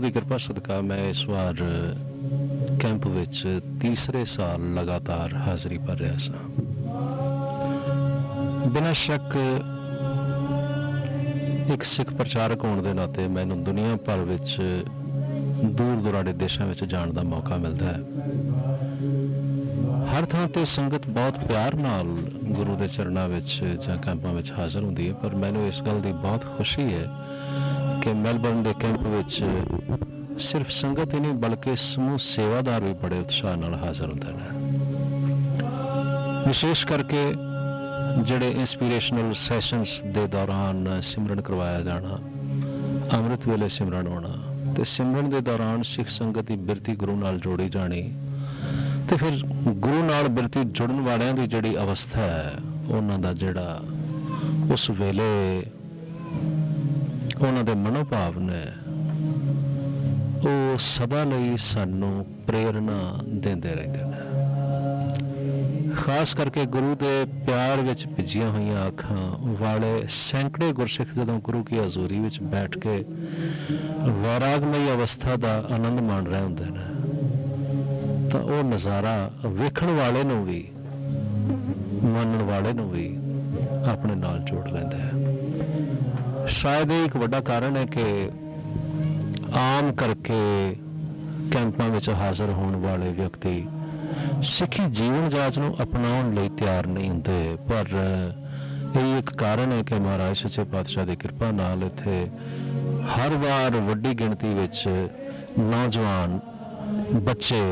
की कृपा सदका मैं इस बार कैंप विच तीसरे साल लगातार हाज़री भर रहा सा। बिना शक एक सिख प्रचारक होने के नाते मैनू दुनिया भर विच दूर दुराड़े देशों में जाने का मौका मिलता है। हर थां ते संगत बहुत प्यार नाल गुरु के चरणों में जां कैंपों में हाज़र होंदी है, पर मैनू इस गल की बहुत खुशी है कि मेलबर्न के कैंप में सिर्फ संगत ही नहीं बल्कि समूह सेवादार भी बड़े उत्साह नाल हाज़र होंदे ने। विशेष करके जिहड़े इंस्पिरेशनल सैशनस के दौरान सिमरन करवाया जाना, अमृत वेले सिमरन होना, तो सिमरन के दौरान सिख संगत की बिरती गुरु नाल जोड़ी जानी, तो फिर गुरु नाल बिरती जुड़न वालियां दी जिहड़ी अवस्था है उन्हां दा जिहड़ा उस वेले उन्हां दे मनोभाव ने वो सदा लई सानू प्रेरणा देंदे रहिंदे ने। खास करके गुरु के प्यार विच भिजिया हुई अखां वाले सैकड़े गुरसिख जदों गुरु की हजूरी विच बैठ के वैरागमई अवस्था का आनंद माण रहे होंदे ने, तो वो नज़ारा वेखण वाले नूं भी मानण वाले नूं भी अपने नाल जोड़ लैंदा है। शायद ये एक वड्डा कारण है कि आम करके कैंपों में हाज़र होने वाले व्यक्ति सिखी जीवन जाच नूं अपनाउण लई तैयार नहीं होंदे, पर यही एक कारण है कि महाराज सच्चे पातशाह की कृपा नाल इत्थे हर बार वड्डी गिणती विच नौजवान बच्चे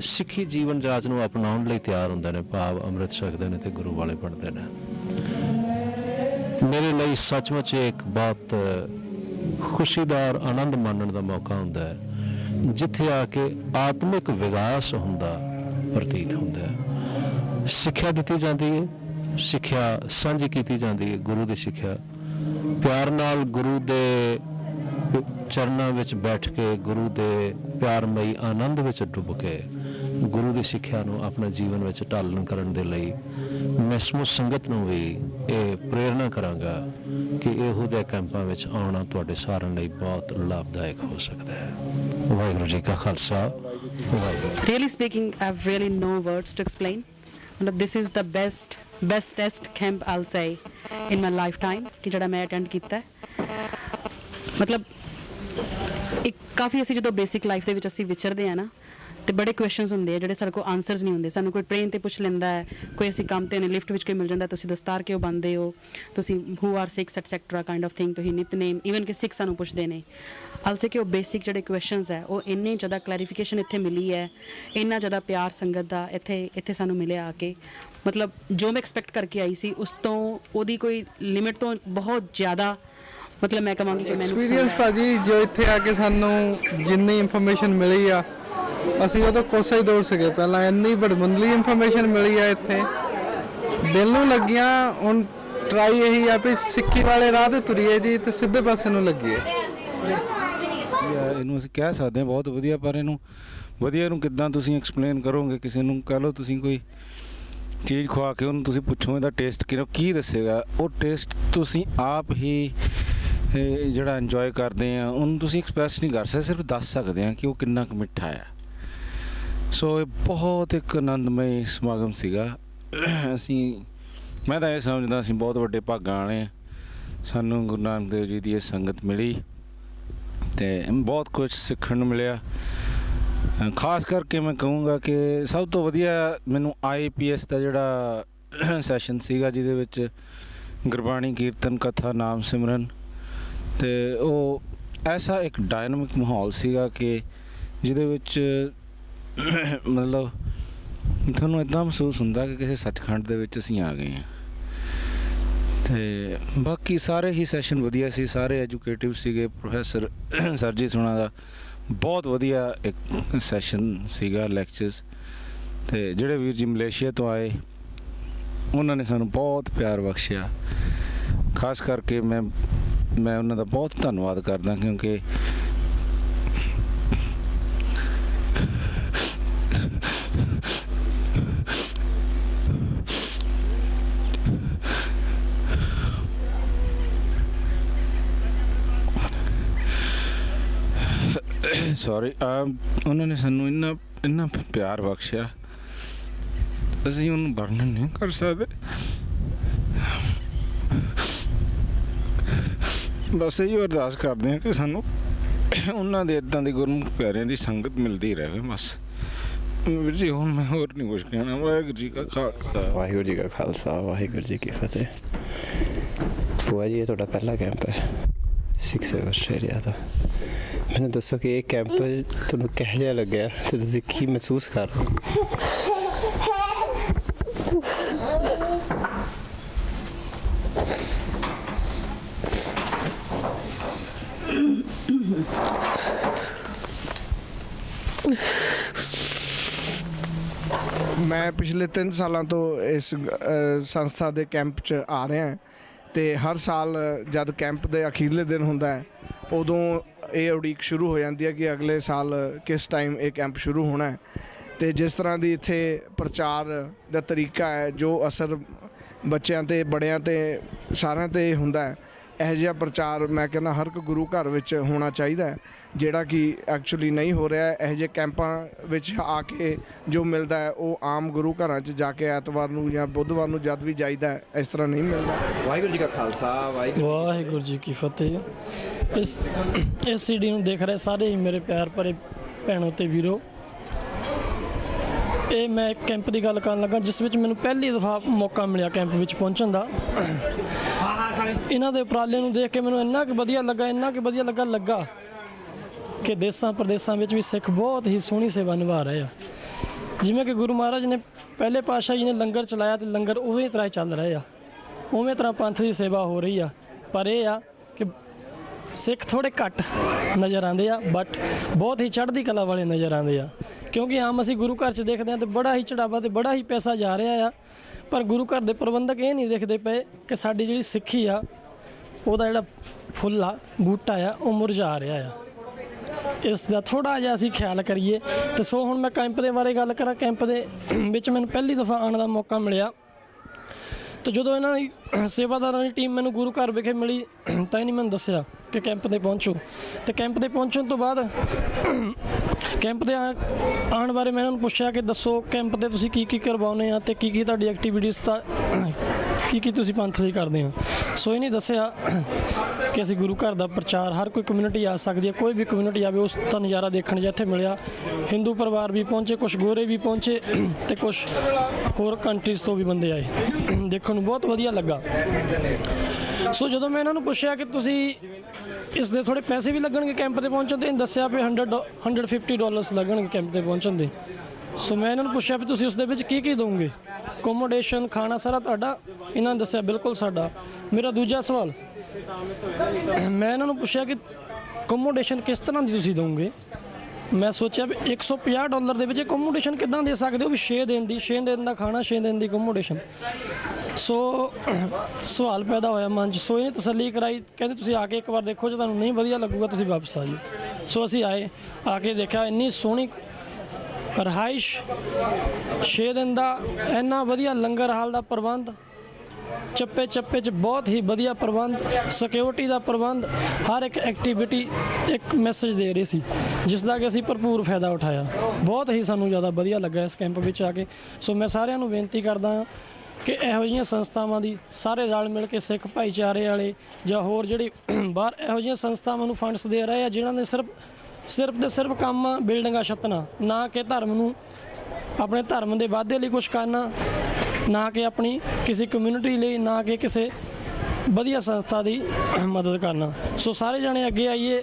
सिखी जीवन जाच नूं अपनाउण लई तैयार होंदे ने, भाव अमृत छकदे ने ते गुरु वाले बनदे ने। मेरे लिए सचमुच एक बहुत खुशीदार आनंद मानण दा मौका हुंदा है जिथे आके आत्मिक विकास हुंदा प्रतीत हुंदा है। सिक्ख्या दिती जाती है, सिक्ख्या सांझी कीती जाती है, गुरु की सिक्ख्या प्यार नाल गुरु दे चरणों विच बैठ के गुरु दे प्यारमई आनंद विच डुब के गुरु की सिक्ख्या नूं अपने जीवन विच ढालन करन दे लई मैं समूह संगत नूं भी ये प्रेरणा करांगा कि इहो जिहे कैंपां विच आउणा तुहाडे सारिਆਂ ਲਈ बहुत लाभदायक हो सकता है। वाहिगुरू जी का Khalsa, Waheguru. Really speaking, I've really no words to explain. This is the bestest camp I'll say in my lifetime कि ਜਿਹੜਾ मैं attend ਕੀਤਾ है। मतलब एक काफ़ी ਅਸੀਂ ਜਦੋਂ ਬੇਸਿਕ ਲਾਈਫ ਦੇ ਵਿੱਚ ਅਸੀਂ ਵਿਚਰਦੇ ਆ ਨਾ ਤੇ ਬੜੇ ਕੁਐਸਚਨਸ ਹੁੰਦੇ ਆ ਜਿਹੜੇ ਸਾਡੇ ਕੋਲ ਆਨਸਰਸ ਨਹੀਂ ਹੁੰਦੇ। ਸਾਨੂੰ ਕੋਈ ਟ੍ਰੇਨ ਤੇ ਪੁੱਛ ਲੈਂਦਾ ਹੈ, ਕੋਈ ਅਸੀਂ ਕੰਮ ਤੇ ਨੇ ਲਿਫਟ ਵਿੱਚ ਕੋਈ ਮਿਲ ਜਾਂਦਾ, ਤੁਸੀਂ ਦਸਤਾਰ ਕਿਉਂ ਬੰਨਦੇ ਹੋ, ਤੁਸੀਂ who are six et cetera kind of thing, ਤੁਸੀਂ ਨਿਤਨੇਮ ਈਵਨ ਕਿ ਸਿੱਖ ਸਾਨੂੰ ਪੁੱਛਦੇ ਨੇ। ਅਲ ਸੇ ਕਿ ਉਹ ਬੇਸਿਕ ਜਿਹੜੇ ਕੁਐਸਚਨਸ ਹੈ ਉਹ ਇੰਨੇ ਜ਼ਿਆਦਾ ਕਲੈਰੀਫਿਕੇਸ਼ਨ ਇੱਥੇ ਮਿਲੀ ਹੈ, ਇੰਨਾ ਜ਼ਿਆਦਾ ਪਿਆਰ ਸੰਗਤ ਦਾ ਇੱਥੇ ਸਾਨੂੰ ਮਿਲਿਆ ਆ ਕੇ। ਮਤਲਬ ਜੋ ਮੈਂ ਐਕਸਪੈਕਟ ਕਰਕੇ ਆਈ ਸੀ ਉਸ ਤੋਂ ਉਹਦੀ ਕੋਈ ਲਿਮਿਟ ਤੋਂ ਬਹੁਤ ਜ਼ਿਆਦਾ मतलब मैं कहांगी कि मैंने एक्सपीरियंस भाजी जो इत्थे आके सानू जिन्नी इंफॉर्मेशन मिली आ असी वो तो कोसा ही दौड़ सके। पहला इन्नी बड़मुंदली इंफॉर्मेशन मिली है इत्थे दिल नूं लगिया। हुण ट्राई यही आ भी सिक्खी वाले राह ते तुरीए जी ते सीधे पासे नूं लगिए। ਇਹਨੂੰ ਅਸੀਂ ਕਹਿ ਸਕਦੇ ਹਾਂ ਬਹੁਤ ਵਧੀਆ, ਪਰ ਇਹਨੂੰ ਵਧੀਆ ਨੂੰ ਕਿੱਦਾਂ ਤੁਸੀਂ ਐਕਸਪਲੇਨ ਕਰੋਗੇ? ਕਿਸੇ ਨੂੰ ਕਹਿ ਲਓ ਤੁਸੀਂ ਕੋਈ ਚੀਜ਼ ਖਵਾ ਕੇ ਉਹਨੂੰ ਤੁਸੀਂ ਪੁੱਛੋ ਇਹਦਾ ਟੇਸਟ ਕਿਹੜਾ ਕੀ ਦੱਸੇਗਾ, ਉਹ ਟੇਸਟ ਤੁਸੀਂ ਆਪ ਹੀ ਜਿਹੜਾ ਇੰਜੋਏ ਕਰਦੇ ਆ ਉਹਨੂੰ ਤੁਸੀਂ ਐਕਸਪ੍ਰੈਸ ਨਹੀਂ ਕਰ ਸਕਦੇ, ਸਿਰਫ ਦੱਸ ਸਕਦੇ ਆ ਕਿ ਉਹ ਕਿੰਨਾ ਕੁ ਮਿੱਠਾ ਆ। ਸੋ ਇਹ ਬਹੁਤ ਇੱਕ ਆਨੰਦਮਈ ਸਮਾਗਮ ਸੀਗਾ। ਮੈਂ ਤਾਂ ਇਹ ਸਮਝਦਾ ਅਸੀਂ ਬਹੁਤ ਵੱਡੇ ਭਾਗਾਂ ਵਾਲੇ ਹਾਂ, ਸਾਨੂੰ ਗੁਰੂ ਨਾਨਕ ਦੇਵ ਜੀ ਦੀ ਇਹ ਸੰਗਤ ਮਿਲੀ ਅਤੇ ਬਹੁਤ ਕੁਛ ਸਿੱਖਣ ਨੂੰ ਮਿਲਿਆ। ਖਾਸ ਕਰਕੇ ਮੈਂ ਕਹੂੰਗਾ ਕਿ ਸਭ ਤੋਂ ਵਧੀਆ ਮੈਨੂੰ IPS ਦਾ ਜਿਹੜਾ ਸੈਸ਼ਨ ਸੀਗਾ ਜਿਹਦੇ ਵਿੱਚ ਗੁਰਬਾਣੀ ਕੀਰਤਨ ਕਥਾ ਨਾਮ ਸਿਮਰਨ ਅਤੇ ਉਹ ਐਸਾ ਇੱਕ ਡਾਇਨਾਮਿਕ ਮਾਹੌਲ ਸੀਗਾ ਕਿ ਜਿਹਦੇ ਵਿੱਚ ਮਤਲਬ ਤੁਹਾਨੂੰ ਇੱਦਾਂ ਮਹਿਸੂਸ ਹੁੰਦਾ ਕਿ ਕਿਸੇ ਸੱਚਖੰਡ ਦੇ ਵਿੱਚ ਅਸੀਂ ਆ ਗਏ ਹਾਂ। ਅਤੇ ਬਾਕੀ ਸਾਰੇ ਹੀ ਸੈਸ਼ਨ ਵਧੀਆ ਸੀ, ਸਾਰੇ ਐਜੂਕੇਟਿਵ ਸੀਗੇ। ਪ੍ਰੋਫੈਸਰ ਸਰਜੀਤ ਹੋਣਾ ਦਾ ਬਹੁਤ ਵਧੀਆ ਇੱਕ ਸੈਸ਼ਨ ਸੀਗਾ, ਲੈਕਚਰਸ। ਅਤੇ ਜਿਹੜੇ ਵੀਰ ਜੀ ਮਲੇਸ਼ੀਆ ਤੋਂ ਆਏ ਉਹਨਾਂ ਨੇ ਸਾਨੂੰ ਬਹੁਤ ਪਿਆਰ ਬਖਸ਼ਿਆ। ਖਾਸ ਕਰਕੇ ਮੈਂ ਉਹਨਾਂ ਦਾ ਬਹੁਤ ਧੰਨਵਾਦ ਕਰਦਾ ਕਿਉਂਕਿ ਸੌਰੀ ਉਹਨਾਂ ਨੇ ਸਾਨੂੰ ਇੰਨਾ ਪਿਆਰ ਬਖਸ਼ਿਆ, ਅਸੀਂ ਉਹਨੂੰ ਵਰਣਨ ਨਹੀਂ ਕਰ ਸਕਦੇ। ਬਸ ਇਹੀ ਅਰਦਾਸ ਕਰਦੇ ਹਾਂ ਕਿ ਸਾਨੂੰ ਉਹਨਾਂ ਦੇ ਇੱਦਾਂ ਦੇ ਗੁਰਮੁਖ ਪਿਆਰਿਆਂ ਦੀ ਸੰਗਤ ਮਿਲਦੀ ਰਹੇ ਬਸ। ਵੀਰ ਜੀ ਹੁਣ ਮੈਂ ਹੋਰ ਨਹੀਂ ਕੁਛ ਕਹਿਣਾ। ਵਾਹਿਗੁਰੂ ਜੀ ਕਾ ਖਾਲਸਾ ਵਾਹਿਗੁਰੂ ਜੀ ਕਾ ਖਾਲਸਾ ਵਾਹਿਗੁਰੂ ਜੀ ਕੀ ਫਤਿਹ। ਭੂਆ ਜੀ ਇਹ ਤੁਹਾਡਾ ਪਹਿਲਾ ਕੈਂਪ ਹੈ ਸਿੱਖ ਆਸਟ੍ਰੇਲੀਆ ਦਾ। ਮੈਨੂੰ ਦੱਸੋ ਕਿ ਇਹ ਕੈਂਪ ਤੁਹਾਨੂੰ ਕਿਹੋ ਜਿਹਾ ਲੱਗਿਆ ਤੇ ਤੁਸੀਂ ਕੀ ਮਹਿਸੂਸ ਕਰ ਰਹੇ ਹੋ? ਮੈਂ ਪਿਛਲੇ 3 ਸਾਲਾਂ ਤੋਂ ਇਸ ਸੰਸਥਾ ਦੇ ਕੈਂਪ 'ਚ ਆ ਰਿਹਾ ਅਤੇ ਹਰ ਸਾਲ ਜਦ ਕੈਂਪ ਦੇ ਅਖੀਰਲੇ ਦਿਨ ਹੁੰਦਾ ਹੈ ਉਦੋਂ ਇਹ ਉਡੀਕ ਸ਼ੁਰੂ ਹੋ ਜਾਂਦੀ ਹੈ ਕਿ ਅਗਲੇ ਸਾਲ ਕਿਸ ਟਾਈਮ ਇਹ ਕੈਂਪ ਸ਼ੁਰੂ ਹੋਣਾ ਹੈ। ਅਤੇ ਜਿਸ ਤਰ੍ਹਾਂ ਦੀ ਇੱਥੇ ਪ੍ਰਚਾਰ ਦਾ ਤਰੀਕਾ ਹੈ, ਜੋ ਅਸਰ ਬੱਚਿਆਂ 'ਤੇ ਬੜਿਆਂ 'ਤੇ ਸਾਰਿਆਂ 'ਤੇ ਹੁੰਦਾ ਹੈ, ਇਹੋ ਜਿਹਾ ਪ੍ਰਚਾਰ ਮੈਂ ਕਹਿੰਦਾ ਹਰ ਇੱਕ ਗੁਰੂ ਘਰ ਵਿੱਚ ਹੋਣਾ ਚਾਹੀਦਾ ਹੈ, ਜਿਹੜਾ ਕਿ ਐਕਚੁਅਲੀ ਨਹੀਂ ਹੋ ਰਿਹਾ। ਇਹੋ ਜਿਹੇ ਕੈਂਪਾਂ ਵਿੱਚ ਆ ਕੇ ਜੋ ਮਿਲਦਾ ਹੈ ਉਹ ਆਮ ਗੁਰੂ ਘਰਾਂ 'ਚ ਜਾ ਕੇ ਐਤਵਾਰ ਨੂੰ ਜਾਂ ਬੁੱਧਵਾਰ ਨੂੰ ਜਦ ਵੀ ਜਾਈਦਾ ਹੈ ਇਸ ਤਰ੍ਹਾਂ ਨਹੀਂ ਮਿਲਦਾ। ਵਾਹਿਗੁਰੂ ਜੀ ਕਾ ਖਾਲਸਾ ਵਾਹਿਗੁਰੂ ਜੀ ਕੀ ਫਤਿਹ। ਇਸ ਸੀਡੀ ਨੂੰ ਦੇਖ ਰਹੇ ਸਾਰੇ ਹੀ ਮੇਰੇ ਪਿਆਰ ਭਰੇ ਭੈਣੋ ਤੇ ਵੀਰੋ, ਇਹ ਮੈਂ ਇੱਕ ਕੈਂਪ ਦੀ ਗੱਲ ਕਰਨ ਲੱਗਾ ਜਿਸ ਵਿੱਚ ਮੈਨੂੰ ਪਹਿਲੀ ਦਫਾ ਮੌਕਾ ਮਿਲਿਆ ਕੈਂਪ ਵਿੱਚ ਪਹੁੰਚਣ ਦਾ। ਇਹਨਾਂ ਦੇ ਉਪਰਾਲੇ ਨੂੰ ਦੇਖ ਕੇ ਮੈਨੂੰ ਇੰਨਾ ਕੁ ਵਧੀਆ ਲੱਗਾ ਕਿ ਦੇਸਾਂ ਪ੍ਰਦੇਸਾਂ ਵਿੱਚ ਵੀ ਸਿੱਖ ਬਹੁਤ ਹੀ ਸੋਹਣੀ ਸੇਵਾ ਨਿਭਾ ਰਹੇ ਆ। ਜਿਵੇਂ ਕਿ ਗੁਰੂ ਮਹਾਰਾਜ ਨੇ ਪਹਿਲੇ ਪਾਤਸ਼ਾਹ ਜੀ ਨੇ ਲੰਗਰ ਚਲਾਇਆ ਤੇ ਲੰਗਰ ਉਵੇਂ ਤਰ੍ਹਾਂ ਚੱਲ ਰਹੇ ਆ, ਉਵੇਂ ਤਰ੍ਹਾਂ ਪੰਥ ਦੀ ਸੇਵਾ ਹੋ ਰਹੀ ਆ। ਪਰ ਇਹ ਆ ਕਿ ਸਿੱਖ ਥੋੜ੍ਹੇ ਘੱਟ ਨਜ਼ਰ ਆਉਂਦੇ ਆ, ਬਟ ਬਹੁਤ ਹੀ ਚੜ੍ਹਦੀ ਕਲਾ ਵਾਲੇ ਨਜ਼ਰ ਆਉਂਦੇ ਆ। ਕਿਉਂਕਿ ਆਮ ਅਸੀਂ ਗੁਰੂ ਘਰ 'ਚ ਦੇਖਦੇ ਹਾਂ ਤੇ ਬੜਾ ਹੀ ਚੜਾਵਾ ਤੇ ਬੜਾ ਹੀ ਪੈਸਾ ਜਾ ਰਿਹਾ ਆ, ਪਰ ਗੁਰੂ ਘਰ ਦੇ ਪ੍ਰਬੰਧਕ ਇਹ ਨਹੀਂ ਦੇਖਦੇ ਪਏ ਕਿ ਸਾਡੀ ਜਿਹੜੀ ਸਿੱਖੀ ਆ ਉਹਦਾ ਜਿਹੜਾ ਫੁੱਲ ਆ ਬੂਟਾ ਆ ਉਹ ਮੁਰਝਾ ਰਿਹਾ ਆ। ਇਸ ਦਾ ਥੋੜ੍ਹਾ ਜਿਹਾ ਅਸੀਂ ਖਿਆਲ ਕਰੀਏ। ਅਤੇ ਸੋ ਹੁਣ ਮੈਂ ਕੈਂਪ ਦੇ ਬਾਰੇ ਗੱਲ ਕਰਾਂ। ਕੈਂਪ ਦੇ ਵਿੱਚ ਮੈਨੂੰ ਪਹਿਲੀ ਦਫਾ ਆਉਣ ਦਾ ਮੌਕਾ ਮਿਲਿਆ ਅਤੇ ਜਦੋਂ ਇਹਨਾਂ ਦੀ ਸੇਵਾਦਾਰਾਂ ਦੀ ਟੀਮ ਮੈਨੂੰ ਗੁਰੂ ਘਰ ਵਿਖੇ ਮਿਲੀ ਤਾਂ ਇਹਨੇ ਮੈਨੂੰ ਦੱਸਿਆ ਕਿ ਕੈਂਪ 'ਤੇ ਪਹੁੰਚੋ। ਅਤੇ ਕੈਂਪ 'ਤੇ ਪਹੁੰਚਣ ਤੋਂ ਬਾਅਦ ਕੈਂਪ 'ਤੇ ਆਉਣ ਬਾਰੇ ਮੈਂ ਇਹਨਾਂ ਨੂੰ ਪੁੱਛਿਆ ਕਿ ਦੱਸੋ ਕੈਂਪ 'ਤੇ ਤੁਸੀਂ ਕੀ ਕਰਵਾਉਂਦੇ ਆ ਅਤੇ ਕੀ ਤੁਹਾਡੀ ਐਕਟੀਵਿਟੀਜ਼ ਤਾਂ ਕੀ ਤੁਸੀਂ ਪੰਥ ਲਈ ਕਰਦੇ ਹੋ। ਸੋ ਇਹਨੇ ਦੱਸਿਆ ਕਿ ਅਸੀਂ ਗੁਰੂ ਘਰ ਦਾ ਪ੍ਰਚਾਰ, ਹਰ ਕੋਈ ਕਮਿਊਨਿਟੀ ਆ ਸਕਦੀ ਹੈ, ਕੋਈ ਵੀ ਕਮਿਊਨਿਟੀ ਆਵੇ ਉਸ ਦਾ ਨਜ਼ਾਰਾ ਦੇਖਣ ਜਿੱਥੇ ਮਿਲਿਆ। ਹਿੰਦੂ ਪਰਿਵਾਰ ਵੀ ਪਹੁੰਚੇ, ਕੁਛ ਗੋਰੇ ਵੀ ਪਹੁੰਚੇ ਅਤੇ ਕੁਛ ਹੋਰ ਕੰਟਰੀਜ਼ ਤੋਂ ਵੀ ਬੰਦੇ ਆਏ। ਦੇਖਣ ਨੂੰ ਬਹੁਤ ਵਧੀਆ ਲੱਗਾ। ਸੋ ਜਦੋਂ ਮੈਂ ਇਹਨਾਂ ਨੂੰ ਪੁੱਛਿਆ ਕਿ ਤੁਸੀਂ ਇਸ ਦੇ ਥੋੜ੍ਹੇ ਪੈਸੇ ਵੀ ਲੱਗਣਗੇ ਕੈਂਪ 'ਤੇ ਪਹੁੰਚਣ 'ਤੇ, ਇਹਨੇ ਦੱਸਿਆ ਵੀ $150 ਲੱਗਣਗੇ ਕੈਂਪ 'ਤੇ ਪਹੁੰਚਣ ਦੇ। ਸੋ ਮੈਂ ਇਹਨਾਂ ਨੂੰ ਪੁੱਛਿਆ ਵੀ ਤੁਸੀਂ ਉਸ ਦੇ ਵਿੱਚ ਕੀ ਦੋਗੇ, ਅਕੋਮੋਡੇਸ਼ਨ, ਖਾਣਾ ਸਾਰਾ ਤੁਹਾਡਾ? ਇਹਨਾਂ ਨੇ ਦੱਸਿਆ ਬਿਲਕੁਲ ਸਾਡਾ। ਮੇਰਾ ਦੂਜਾ ਸਵਾਲ, ਮੈਂ ਇਹਨਾਂ ਨੂੰ ਪੁੱਛਿਆ ਕਿ ਅਕੋਮੋਡੇਸ਼ਨ ਕਿਸ ਤਰ੍ਹਾਂ ਦੀ ਤੁਸੀਂ ਦੋਗੇ। ਮੈਂ ਸੋਚਿਆ ਵੀ $150 ਦੇ ਵਿੱਚ ਅਕੋਮੋਡੇਸ਼ਨ ਕਿੱਦਾਂ ਦੇ ਸਕਦੇ ਹੋ, ਵੀ 6 ਦਿਨ ਦਾ ਖਾਣਾ, 6 ਦਿਨ ਦੀ ਅਕੋਮੋਡੇਸ਼ਨ। ਸੋ ਸਵਾਲ ਪੈਦਾ ਹੋਇਆ ਮਨ 'ਚ। ਸੋ ਇਹਨੇ ਤਸੱਲੀ ਕਰਾਈ, ਕਹਿੰਦੇ ਤੁਸੀਂ ਆ ਕੇ ਇੱਕ ਵਾਰ ਦੇਖੋ, ਜੇ ਤੁਹਾਨੂੰ ਨਹੀਂ ਵਧੀਆ ਲੱਗੂਗਾ ਤੁਸੀਂ ਵਾਪਸ ਆ ਜਾਓ। ਸੋ ਅਸੀਂ ਆਏ, ਆ ਕੇ ਦੇਖਿਆ ਇੰਨੀ ਸੋਹਣੀ ਰਿਹਾਇਸ਼, 6 ਦਿਨ ਦਾ ਇੰਨਾ ਵਧੀਆ ਲੰਗਰ ਹਾਲ ਦਾ ਪ੍ਰਬੰਧ, ਚੱਪੇ 'ਚ ਬਹੁਤ ਹੀ ਵਧੀਆ ਪ੍ਰਬੰਧ, ਸਿਕਿਉਰਿਟੀ ਦਾ ਪ੍ਰਬੰਧ, ਹਰ ਇੱਕ ਐਕਟੀਵਿਟੀ ਇੱਕ ਮੈਸੇਜ ਦੇ ਰਹੀ ਸੀ ਜਿਸ ਦਾ ਕਿ ਅਸੀਂ ਭਰਪੂਰ ਫਾਇਦਾ ਉਠਾਇਆ। ਬਹੁਤ ਹੀ ਸਾਨੂੰ ਜ਼ਿਆਦਾ ਵਧੀਆ ਲੱਗਾ ਇਸ ਕੈਂਪ ਵਿੱਚ ਆ ਕੇ। ਸੋ ਮੈਂ ਸਾਰਿਆਂ ਨੂੰ ਬੇਨਤੀ ਕਰਦਾ ਹਾਂ ਕਿ ਇਹੋ ਜਿਹੀਆਂ ਸੰਸਥਾਵਾਂ ਦੀ ਸਾਰੇ ਰਲ ਮਿਲ ਕੇ, ਸਿੱਖ ਭਾਈਚਾਰੇ ਵਾਲੇ ਜਾਂ ਹੋਰ ਜਿਹੜੀ ਬਾਹਰ ਇਹੋ ਜਿਹੀਆਂ ਸੰਸਥਾਵਾਂ ਨੂੰ ਫੰਡਸ ਦੇ ਰਹੇ ਆ ਜਿਨ੍ਹਾਂ ਨੇ ਸਿਰਫ ਕੰਮ ਬਿਲਡਿੰਗਾਂ ਛੱਤਣਾ, ਨਾ ਕਿ ਧਰਮ ਨੂੰ, ਆਪਣੇ ਧਰਮ ਦੇ ਵਾਧੇ ਲਈ ਕੁਛ ਕਰਨਾ, ਨਾ ਕਿ ਆਪਣੀ ਕਿਸੇ ਕਮਿਊਨਿਟੀ ਲਈ, ਨਾ ਕਿ ਕਿਸੇ ਵਧੀਆ ਸੰਸਥਾ ਦੀ ਮਦਦ ਕਰਨਾ। ਸੋ ਸਾਰੇ ਜਣੇ ਅੱਗੇ ਆਈਏ,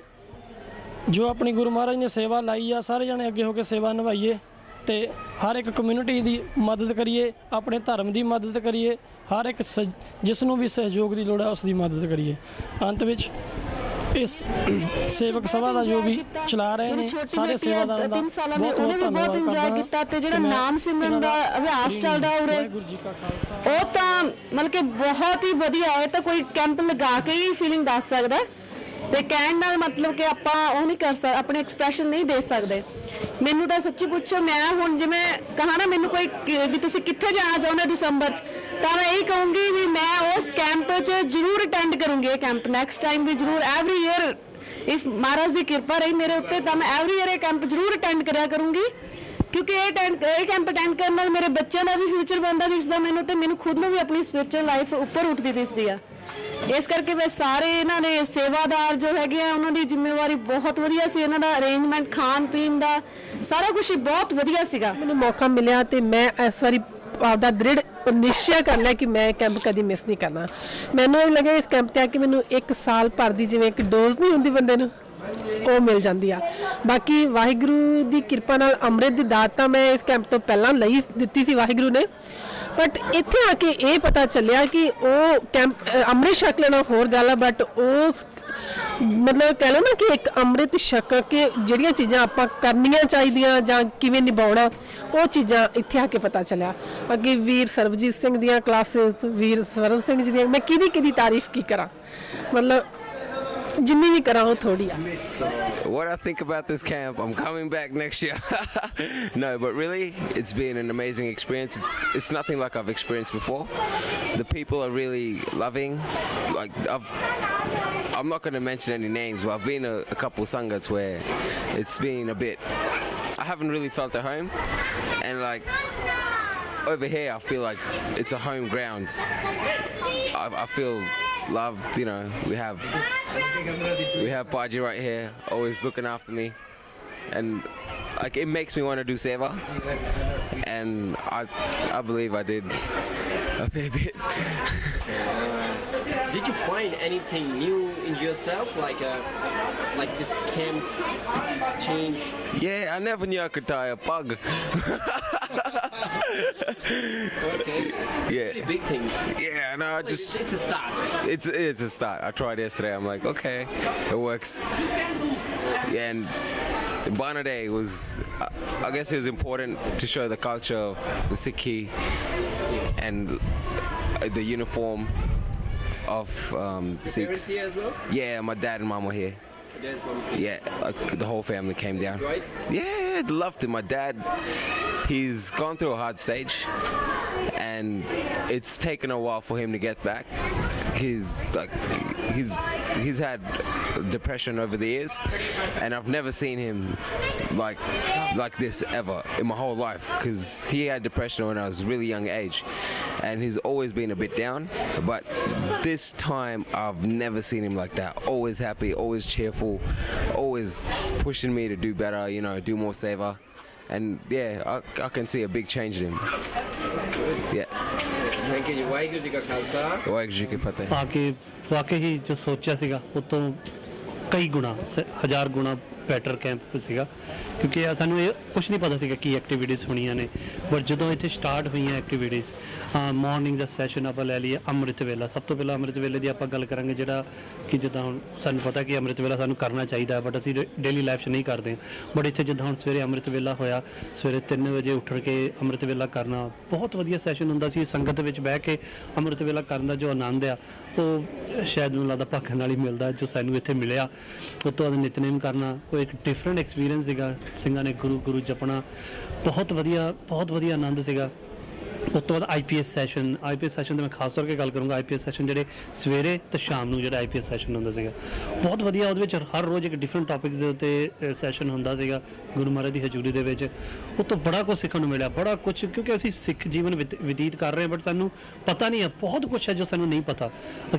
ਜੋ ਆਪਣੀ ਗੁਰੂ ਮਹਾਰਾਜ ਨੇ ਸੇਵਾ ਲਾਈ ਆ, ਸਾਰੇ ਜਣੇ ਅੱਗੇ ਹੋ ਕੇ ਸੇਵਾ ਨਿਭਾਈਏ ਅਤੇ ਹਰ ਇੱਕ ਕਮਿਊਨਿਟੀ ਦੀ ਮਦਦ ਕਰੀਏ, ਆਪਣੇ ਧਰਮ ਦੀ ਮਦਦ ਕਰੀਏ, ਹਰ ਇੱਕ ਜਿਸ ਨੂੰ ਵੀ ਸਹਿਯੋਗ ਦੀ ਲੋੜ ਹੈ ਉਸ ਦੀ ਮਦਦ ਕਰੀਏ। ਅੰਤ ਵਿੱਚ ਇਸ ਸੇਵਕ ਸਭਾ ਦਾ ਜੋ ਵੀ ਚਲਾ ਰਹੇ ਨੇ ਸਾਰੇ ਸੇਵਾਦਾਰਾਂ ਦਾ 3 ਸਾਲਾਂ में ਉਹਨੇ ਵੀ ਬਹੁਤ ਇੰਜੋਏ ਕੀਤਾ। ਤੇ ਜਿਹੜਾ ਨਾਮ ਸਿਮਰਨ ਦਾ ਅਭਿਆਸ ਚੱਲਦਾ ਉਰੇ, ਉਹ ਤਾਂ ਮਤਲਬ ਕਿ ਬਹੁਤ ਹੀ ਵਧੀਆ ਹੈ। ਤਾਂ ਕੋਈ ਕੈਂਪ ਲਗਾ ਕੇ ਹੀ ਫੀਲਿੰਗ ਦੱਸ ਸਕਦਾ ਤੇ ਕਹਿਣ ਨਾਲ ਮਤਲਬ ਕਿ ਆਪਾਂ ਉਹ ਨਹੀਂ ਕਰ ਸਕਦੇ, ਆਪਣੇ ਐਕਸਪ੍ਰੈਸ਼ਨ ਨਹੀਂ ਦੇ ਸਕਦੇ। ਮੈਨੂੰ ਤਾਂ ਸੱਚੀ ਪੁੱਛੋ, ਮੈਂ ਹੁਣ ਜਿਵੇਂ ਕਹਾ ਨਾ, ਮੈਨੂੰ ਕੋਈ ਵੀ ਤੁਸੀਂ ਕਿੱਥੇ ਜਾਣਾ ਚਾਹੁੰਦੇ ਦਸੰਬਰ 'ਚ, ਤਾਂ ਮੈਂ ਇਹੀ ਕਹੂੰਗੀ ਵੀ ਮੈਂ ਉਸ ਕੈਂਪ 'ਚ ਜ਼ਰੂਰ ਅਟੈਂਡ ਕਰੂੰਗੀ। ਇਹ ਕੈਂਪ ਨੈਕਸਟ ਟਾਈਮ ਵੀ ਜ਼ਰੂਰ, ਐਵਰੀ ਈਅਰ ਇਫ ਮਹਾਰਾਜ ਦੀ ਕਿਰਪਾ ਰਹੀ ਮੇਰੇ ਉੱਤੇ ਤਾਂ ਮੈਂ ਐਵਰੀ ਈਅਰ ਇਹ ਕੈਂਪ ਜ਼ਰੂਰ ਅਟੈਂਡ ਕਰਿਆ ਕਰੂੰਗੀ, ਕਿਉਂਕਿ ਇਹ ਕੈਂਪ ਅਟੈਂਡ ਕਰਨ ਨਾਲ ਮੇਰੇ ਬੱਚਿਆਂ ਦਾ ਵੀ ਫਿਊਚਰ ਬਣਦਾ ਦਿਸਦਾ ਮੈਨੂੰ, ਤੇ ਮੈਨੂੰ ਖੁਦ ਨੂੰ ਵੀ ਆਪਣੀ ਸਪਿਰਚੁਅਲ ਲਾਈਫ ਉੱਪਰ ਉੱਠਦੀ ਦਿਸਦੀ ਆ। ਇਸ ਕਰਕੇ ਮੈਂ ਸਾਰੇ ਇਹਨਾਂ ਦੇ ਸੇਵਾਦਾਰ ਜੋ ਹੈਗੇ ਆ ਉਹਨਾਂ ਦੀ ਜ਼ਿੰਮੇਵਾਰੀ ਬਹੁਤ ਵਧੀਆ ਸੀ, ਇਹਨਾਂ ਦਾ ਅਰੇਂਜਮੈਂਟ ਖਾਣ ਪੀਣ ਦਾ ਸਾਰਾ ਕੁਝ ਬਹੁਤ ਵਧੀਆ ਸੀਗਾ। ਮੈਨੂੰ ਮੌਕਾ ਮਿਲਿਆ ਤੇ ਮੈਂ ਇਸ ਵਾਰੀ ਆਪਦਾ ਦ੍ਰਿੜ ਨਿਸ਼ਚੈ ਕਰ ਲਿਆ ਕਿ ਮੈਂ ਇਹ ਕੈਂਪ ਕਦੀ ਮਿਸ ਨਹੀਂ ਕਰਨਾ। ਮੈਨੂੰ ਇਹ ਲੱਗਿਆ ਇਸ ਕੈਂਪ ਤੇ ਆ ਕਿ ਮੈਨੂੰ 1 ਸਾਲ ਭਰ ਦੀ ਜਿਵੇਂ ਇੱਕ ਡੋਜ਼ ਨਹੀਂ ਹੁੰਦੀ ਬੰਦੇ ਨੂੰ, ਉਹ ਮਿਲ ਜਾਂਦੀ ਆ। ਬਾਕੀ ਵਾਹਿਗੁਰੂ ਦੀ ਕਿਰਪਾ ਨਾਲ ਅੰਮ੍ਰਿਤ ਦੀ ਦਾਤ ਤਾਂ ਮੈਂ ਇਸ ਕੈਂਪ ਤੋਂ ਪਹਿਲਾਂ ਲਈ ਦਿੱਤੀ ਸੀ ਵਾਹਿਗੁਰੂ ਨੇ, ਬਟ ਇੱਥੇ ਆ ਕੇ ਇਹ ਪਤਾ ਚੱਲਿਆ ਕਿ ਉਹ ਕੈਂਪ ਅੰਮ੍ਰਿਤ ਛਕ ਲੈਣਾ ਹੋਰ ਗੱਲ ਆ, ਬਟ ਉਸ ਮਤਲਬ ਕਹਿ ਲਓ ਨਾ ਕਿ ਇੱਕ ਅੰਮ੍ਰਿਤ ਛਕ ਕੇ ਜਿਹੜੀਆਂ ਚੀਜ਼ਾਂ ਆਪਾਂ ਕਰਨੀਆਂ ਚਾਹੀਦੀਆਂ ਜਾਂ ਕਿਵੇਂ ਨਿਭਾਉਣਾ, ਉਹ ਚੀਜ਼ਾਂ ਇੱਥੇ ਆ ਕੇ ਪਤਾ ਚੱਲਿਆ। ਅੱਗੇ ਵੀਰ ਸਰਬਜੀਤ ਸਿੰਘ ਦੀਆਂ ਕਲਾਸਿਸ, ਵੀਰ ਸਵਰਨ ਸਿੰਘ ਜੀ ਦੀਆਂ, ਮੈਂ ਕਿਹਦੀ ਤਾਰੀਫ ਕੀ ਕਰਾਂ, ਮਤਲਬ ਜਿੰਨੀ ਵੀ ਕਰਾਂ ਉਹ ਥੋੜੀ ਆ। What I think about this camp, I'm coming back next year. No, but really, it's been an amazing experience. It's nothing like I've experienced before. The people are really loving. Like I'm not going to mention any names, but I've been a couple sangats where it's been a bit, I haven't really felt at home, and like over here I feel like it's a home ground. I feel loved, you know. We have Baji right here, always looking after me, and like it makes me want to do seva, and I believe I did a fair bit. Did you find anything new in yourself, like this camp change? Yeah, I never knew I could tie a pug. Okay. Yeah. Pretty big thing. Yeah, no, I just It's a start. it's a start. I tried yesterday. I'm like, okay, it works. Yeah, and Bana Day was, I guess it was important to show the culture of the Sikhi and the uniform of Parents Sikhs. here as well? Yeah, my dad and mom were here. Dad from Sikh. Yeah, the whole family came down. Right? Yeah, loved it. My dad, he's gone through a hard stage, and it's taken a while for him to get back. He's had depression over the years, and I've never seen him like this ever in my whole life, because he had depression when I was a really young age, and he's always been a bit down, but this time I've never seen him like that. Always happy, always cheerful, always pushing me to do better, you know, do more seva, and yeah, I can see a big change in him. Yeah. Thank you. Waheguru ji ਕਾ ਖਾਲਸਾ ਵਾਹਿਗੁਰੂ ਜੀ ਕੀ ਫਤਿਹ। ਆ ਕੇ ਵਾਕਈ ਹੀ ਜੋ ਸੋਚਿਆ ਸੀਗਾ ਉਹ ਤੋਂ ਕਈ ਗੁਣਾ 1000 ਗੁਣਾ ਬੈਟਰ ਕੈਂਪ ਸੀਗਾ, ਕਿਉਂਕਿ ਸਾਨੂੰ ਇਹ ਕੁਝ ਨਹੀਂ ਪਤਾ ਸੀਗਾ ਕੀ ਐਕਟੀਵਿਟੀਜ਼ ਹੋਣੀਆਂ ਨੇ, ਬਟ ਜਦੋਂ ਇੱਥੇ ਸਟਾਰਟ ਹੋਈਆਂ ਐਕਟੀਵਿਟੀਜ਼, ਮਾਰਨਿੰਗ ਦਾ ਸੈਸ਼ਨ ਆਪਾਂ ਲੈ ਲਈਏ ਅੰਮ੍ਰਿਤ ਵੇਲਾ। ਸਭ ਤੋਂ ਪਹਿਲਾਂ ਅੰਮ੍ਰਿਤ ਵੇਲੇ ਦੀ ਆਪਾਂ ਗੱਲ ਕਰਾਂਗੇ, ਜਿਹੜਾ ਕਿ ਜਿੱਦਾਂ ਹੁਣ ਸਾਨੂੰ ਪਤਾ ਕਿ ਅੰਮ੍ਰਿਤ ਵੇਲਾ ਸਾਨੂੰ ਕਰਨਾ ਚਾਹੀਦਾ, ਬਟ ਅਸੀਂ ਡੇਲੀ ਲਾਈਫ 'ਚ ਨਹੀਂ ਕਰਦੇ। ਬਟ ਇੱਥੇ ਜਿੱਦਾਂ ਹੁਣ ਸਵੇਰੇ ਅੰਮ੍ਰਿਤ ਵੇਲਾ ਹੋਇਆ, ਸਵੇਰੇ 3 ਵਜੇ ਉੱਠ ਕੇ ਅੰਮ੍ਰਿਤ ਵੇਲਾ ਕਰਨਾ ਬਹੁਤ ਵਧੀਆ ਸੈਸ਼ਨ ਹੁੰਦਾ ਸੀ। ਸੰਗਤ ਵਿੱਚ ਬਹਿ ਕੇ ਅੰਮ੍ਰਿਤ ਵੇਲਾ ਕਰਨ ਦਾ ਜੋ ਆਨੰਦ ਆ ਉਹ ਸ਼ਾਇਦ ਮੈਨੂੰ ਲੱਗਦਾ ਭਾਗਾਂ ਨਾਲ ਹੀ ਮਿਲਦਾ ਜੋ ਸਾਨੂੰ ਇੱਥੇ ਮਿਲਿਆ। ਉਸ ਤੋਂ ਬਾਅਦ ਨਿਤਨੇਮ ਕਰਨਾ, ਉਹ ਇੱਕ ਡਿਫਰੈਂਟ ਐਕਸਪੀਰੀਅੰਸ ਸੀਗਾ। ਸਿੰਘਾਂ ਨੇ ਗੁਰੂ ਜਪਣਾ, ਬਹੁਤ ਵਧੀਆ ਆਨੰਦ ਸੀਗਾ। ਉਸ ਤੋਂ ਬਾਅਦ ਆਈਪੀਐਸ ਸੈਸ਼ਨ ਤੇ ਮੈਂ ਖਾਸ ਤੌਰ 'ਤੇ ਗੱਲ ਕਰੂੰਗਾ। ਆਈਪੀਐਸ ਸੈਸ਼ਨ ਜਿਹੜੇ ਸਵੇਰੇ ਤੇ ਸ਼ਾਮ ਨੂੰ ਜਿਹੜਾ ਆਈਪੀਐਸ ਸੈਸ਼ਨ ਹੁੰਦਾ ਸੀਗਾ ਬਹੁਤ ਵਧੀਆ। ਉਹਦੇ ਵਿੱਚ ਹਰ ਰੋਜ਼ ਇੱਕ ਡਿਫਰੈਂਟ ਟੌਪਿਕਸ ਦੇ ਉੱਤੇ ਸੈਸ਼ਨ ਹੁੰਦਾ ਸੀਗਾ ਗੁਰੂ ਮਹਾਰਾਜ ਦੀ ਹਜ਼ੂਰੀ ਦੇ ਵਿੱਚ। ਉਹ ਤੋਂ ਬੜਾ ਕੁਝ ਸਿੱਖਣ ਨੂੰ ਮਿਲਿਆ, ਬੜਾ ਕੁਝ, ਕਿਉਂਕਿ ਅਸੀਂ ਸਿੱਖ ਜੀਵਨ ਬਤੀਤ ਕਰ ਰਹੇ ਹਾਂ, ਬਟ ਸਾਨੂੰ ਪਤਾ ਨਹੀਂ ਹੈ, ਬਹੁਤ ਕੁਝ ਹੈ ਜੋ ਸਾਨੂੰ ਨਹੀਂ ਪਤਾ,